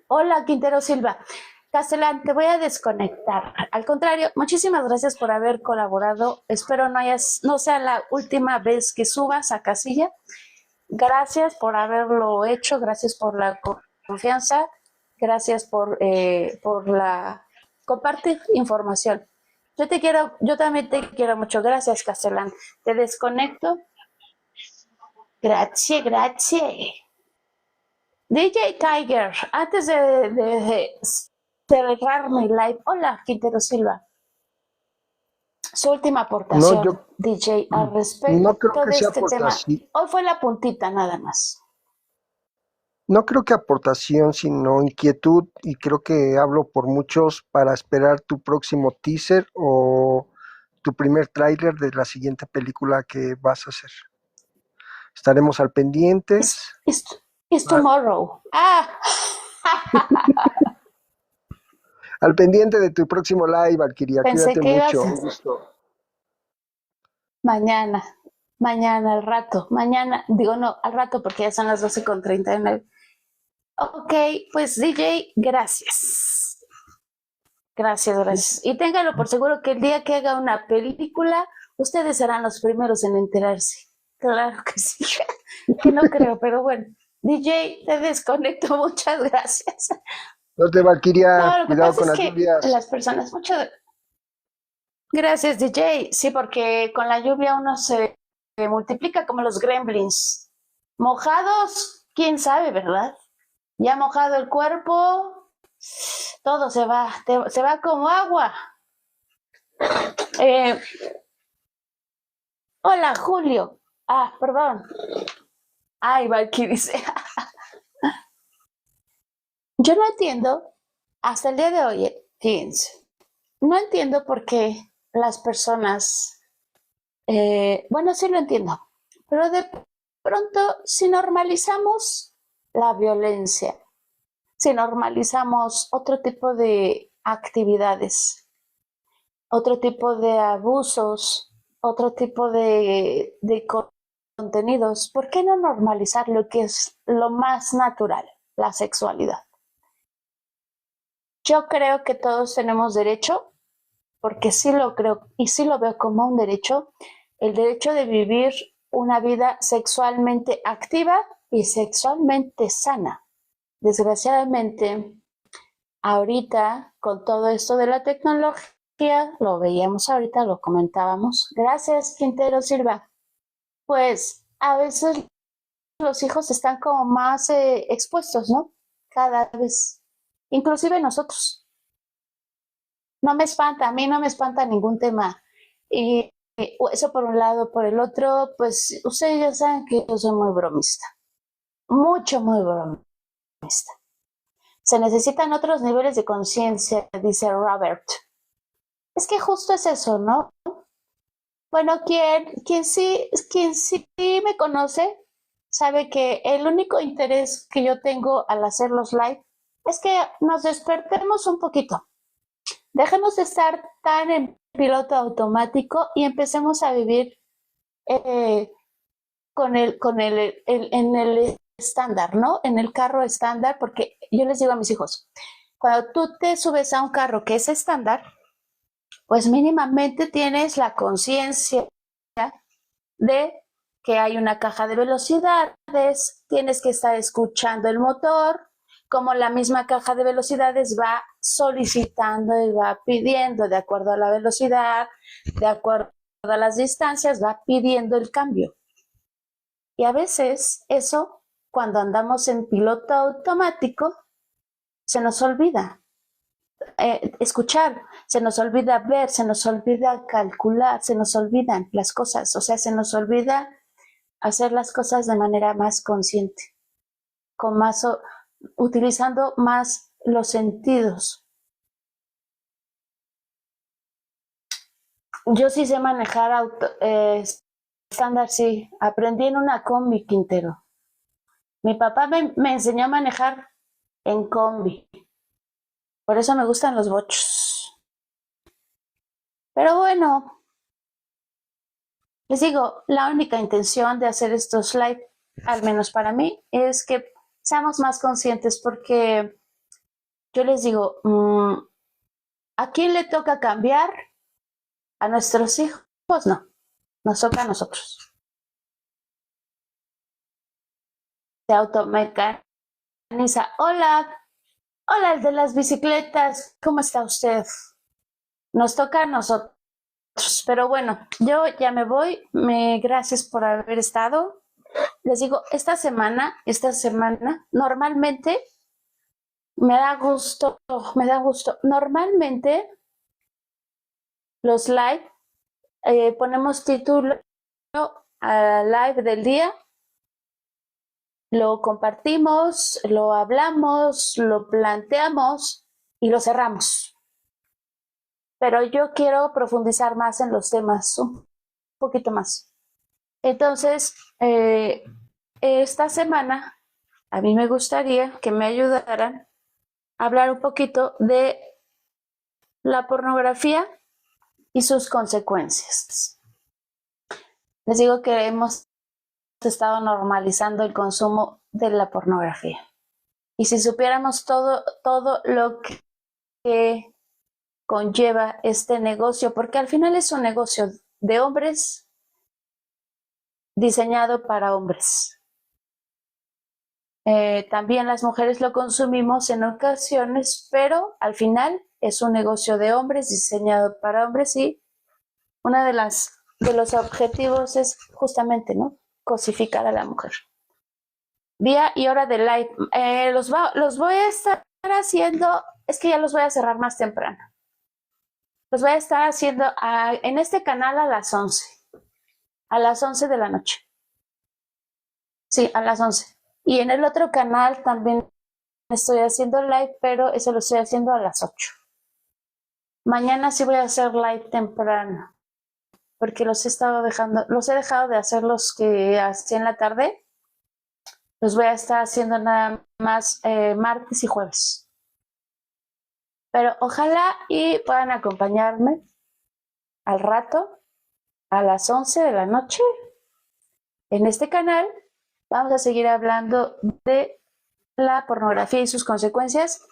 Hola, Quintero Silva. Castellán, te voy a desconectar. Al contrario, muchísimas gracias por haber colaborado. Espero no sea la última vez que subas a Casilla. Gracias por haberlo hecho, gracias por la confianza, gracias por la compartir información. Yo también te quiero mucho. Gracias, Castellán. Te desconecto. Gracias, gracias. DJ Tiger, antes de cerrar mi live, hola, Quintero Silva. Su última No, aportación, DJ, al no creo respecto que de sea este tema. aportación, Hoy fue la puntita nada más. no creo que aportación, sino inquietud, y creo que hablo por muchos para esperar tu próximo teaser o tu primer tráiler de la siguiente película que vas a hacer. Estaremos al pendientes. It's tomorrow. Al pendiente de tu próximo live, Valkyria. Pensé Cuídate que ibas mucho. Un gusto. mañana, al rato, al rato porque ya son las 12:39. Ok, pues DJ, gracias. Gracias. Y téngalo por seguro que el día que haga una película, ustedes serán los primeros en enterarse. Claro que sí. Que no creo, pero bueno. DJ, te desconecto. Muchas gracias. Suerte, Valkyria. No, lo que Cuidado pasa con es las que lluvias. las personas, gracias, DJ. Sí, porque con la lluvia uno se multiplica como los gremlins. Mojados, quién sabe, ¿verdad? Ya mojado el cuerpo, todo se va como agua. Hola, Julio. Perdón. Ay, Valky dice. Yo no entiendo, hasta el día de hoy, fíjense, no entiendo por qué las personas, bueno, sí lo entiendo, pero de pronto si normalizamos la violencia, si normalizamos otro tipo de actividades, otro tipo de abusos, otro tipo de contenidos, ¿por qué no normalizar lo que es lo más natural, la sexualidad? Yo creo que todos tenemos derecho, porque sí lo creo y sí lo veo como un derecho, el derecho de vivir una vida sexualmente activa y sexualmente sana. Desgraciadamente, ahorita con todo esto de la tecnología, lo veíamos ahorita, lo comentábamos. Gracias, Quintero Silva. Pues a veces los hijos están como más expuestos, ¿no? Cada vez, inclusive nosotros. No me espanta, a mí no me espanta ningún tema. Y eso por un lado, por el otro, pues ustedes ya saben que yo soy muy bromista, muy bromista. Se necesitan otros niveles de conciencia, dice Robert. Es que justo es eso, ¿no? Bueno, quien sí me conoce, sabe que el único interés que yo tengo al hacer los live es que nos despertemos un poquito. Dejemos de estar tan en piloto automático y empecemos a vivir en el estándar, ¿no? En el carro estándar, porque yo les digo a mis hijos, cuando tú te subes a un carro que es estándar, pues mínimamente tienes la conciencia de que hay una caja de velocidades, tienes que estar escuchando el motor, como la misma caja de velocidades va solicitando y va pidiendo de acuerdo a la velocidad, de acuerdo a las distancias, va pidiendo el cambio. Y a veces eso, cuando andamos en piloto automático, se nos olvida escuchar, se nos olvida ver, se nos olvida calcular, se nos olvidan las cosas, o sea, se nos olvida hacer las cosas de manera más consciente, utilizando más los sentidos. Yo sí sé manejar estándar, sí. Aprendí en una combi, Quintero. Mi papá me enseñó a manejar en combi. Por eso me gustan los bochos. Pero bueno, les digo, la única intención de hacer estos live, al menos para mí, es que seamos más conscientes, porque yo les digo, ¿a quién le toca cambiar? ¿A nuestros hijos? Pues no, nos toca a nosotros. Se automecaniza. Hola, el de las bicicletas, ¿cómo está usted? Nos toca a nosotros. Pero bueno, yo ya me voy. Gracias por haber estado. Les digo, esta semana, normalmente me da gusto. Normalmente los live ponemos título al live del día, lo compartimos, lo hablamos, lo planteamos y lo cerramos. Pero yo quiero profundizar más en los temas, un poquito más. Entonces, esta semana a mí me gustaría que me ayudaran a hablar un poquito de la pornografía y sus consecuencias. Les digo que hemos estado normalizando el consumo de la pornografía. Y si supiéramos todo lo que conlleva este negocio, porque al final es un negocio de hombres diseñado para hombres. También las mujeres lo consumimos en ocasiones, pero al final es un negocio de hombres diseñado para hombres, y uno de los objetivos es justamente, ¿no?, cosificar a la mujer. Día y hora de live. Los voy a estar haciendo, es que ya los voy a cerrar más temprano. Los voy a estar haciendo en este canal a las 11. A las 11 de la noche. Sí, a las 11. Y en el otro canal también estoy haciendo live, pero eso lo estoy haciendo a las 8. Mañana sí voy a hacer live temprano, porque los he dejado de hacer los que hacía en la tarde. Los voy a estar haciendo nada más martes y jueves. Pero ojalá y puedan acompañarme al rato, a las 11 de la noche, en este canal. Vamos a seguir hablando de la pornografía y sus consecuencias.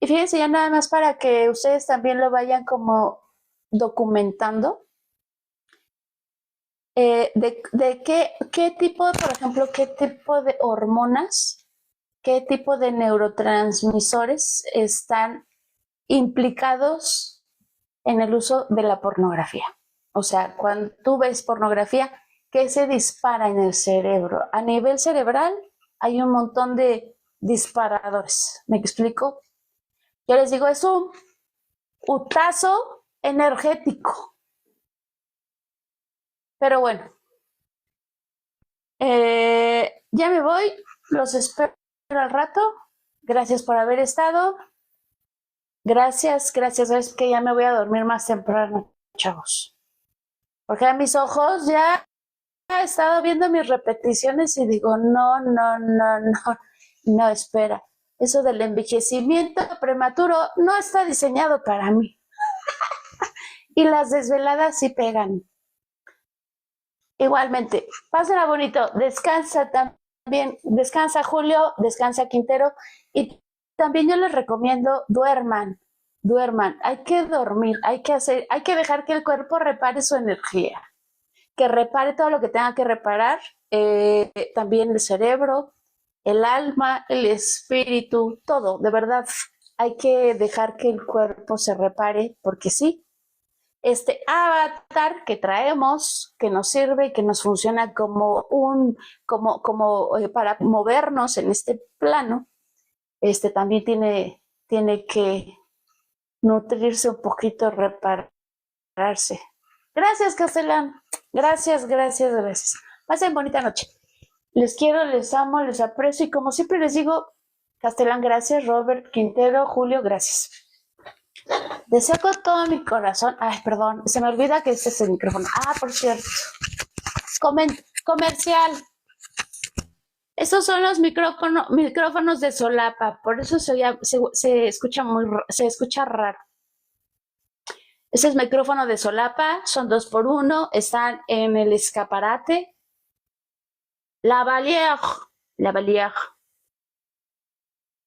Y fíjense, ya nada más para que ustedes también lo vayan como documentando. De qué tipo, por ejemplo, qué tipo de hormonas, qué tipo de neurotransmisores están implicados en el uso de la pornografía. O sea, cuando tú ves pornografía, ¿qué se dispara en el cerebro? A nivel cerebral hay un montón de disparadores. ¿Me explico? Yo les digo, es un putazo energético. Pero bueno, ya me voy. Los espero al rato. Gracias por haber estado. Gracias, es que ya me voy a dormir más temprano, chavos. Porque a mis ojos ya he estado viendo mis repeticiones y digo, no, espera. Eso del envejecimiento prematuro no está diseñado para mí. Y las desveladas sí pegan. Igualmente, pásenla bonito, descansa también, descansa Julio, descansa Quintero, y también yo les recomiendo duerman, hay que dormir, hay que dejar que el cuerpo repare su energía, que repare todo lo que tenga que reparar, también el cerebro, el alma, el espíritu, todo, de verdad, hay que dejar que el cuerpo se repare, porque sí, este avatar que traemos, que nos sirve, que nos funciona como para movernos en este plano, también tiene que nutrirse un poquito, repararse. Gracias, Castellán. Gracias. Pasen bonita noche. Les quiero, les amo, les aprecio y como siempre les digo, Castellán, gracias, Robert, Quintero, Julio, gracias. Deseo con todo mi corazón. Ay, perdón, se me olvida que este es el micrófono. Por cierto. Comercial. Estos son los micrófonos de solapa, por eso se escucha raro. Ese es micrófono de solapa, son 2x1, están en el escaparate. Lavalier.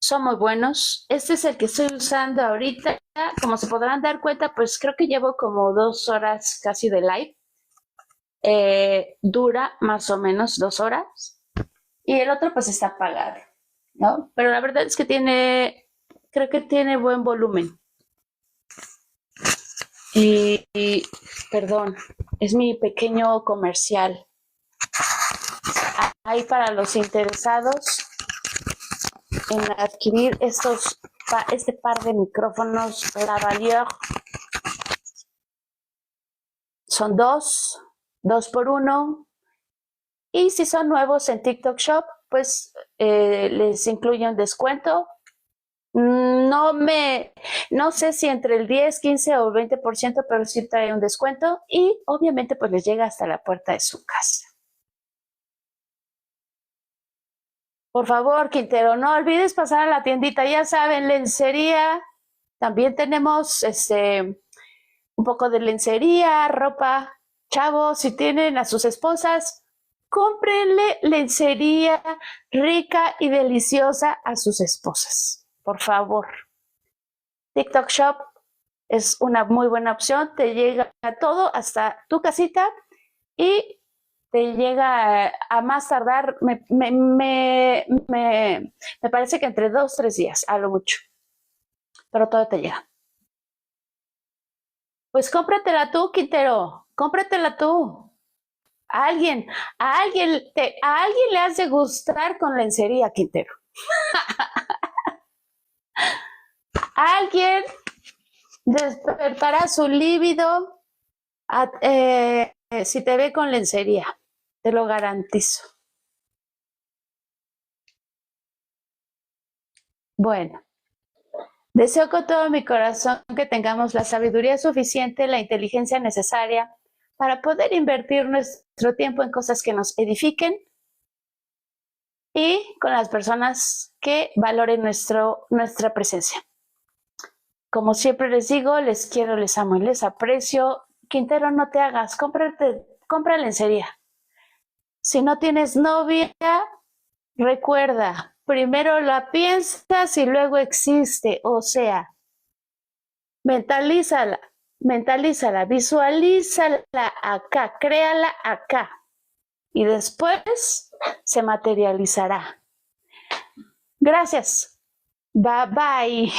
Son muy buenos. Este es el que estoy usando ahorita. Como se podrán dar cuenta, pues creo que llevo como 2 horas casi de live. Dura más o menos 2 horas. Y el otro pues está apagado, ¿no? Pero la verdad es que creo que tiene buen volumen. Y perdón, es mi pequeño comercial. Ahí para los interesados en adquirir este par de micrófonos Lavalier. Son 2x1. Y si son nuevos en TikTok Shop, pues les incluye un descuento. No sé si entre el 10, 15 o 20%, pero sí trae un descuento. Y obviamente pues les llega hasta la puerta de su casa. Por favor, Quintero, no olvides pasar a la tiendita. Ya saben, lencería. También tenemos un poco de lencería, ropa. Chavos, si tienen a sus esposas, cómprenle lencería rica y deliciosa a sus esposas. Por favor. TikTok Shop es una muy buena opción. Te llega todo hasta tu casita y te llega a más tardar, me parece que entre 2-3 días, a lo mucho. Pero todo te llega. Pues cómpratela tú, Quintero. Cómpratela tú. A alguien le has de gustar con lencería, Quintero. Alguien despertará su líbido si te ve con lencería. Te lo garantizo. Bueno, deseo con todo mi corazón que tengamos la sabiduría suficiente, la inteligencia necesaria para poder invertir nuestro tiempo en cosas que nos edifiquen y con las personas que valoren nuestra presencia. Como siempre les digo, les quiero, les amo y les aprecio. Quintero, no te hagas, compra lencería. Si no tienes novia, recuerda, primero la piensas y luego existe. O sea, mentalízala, visualízala acá, créala acá. Y después se materializará. Gracias. Bye bye.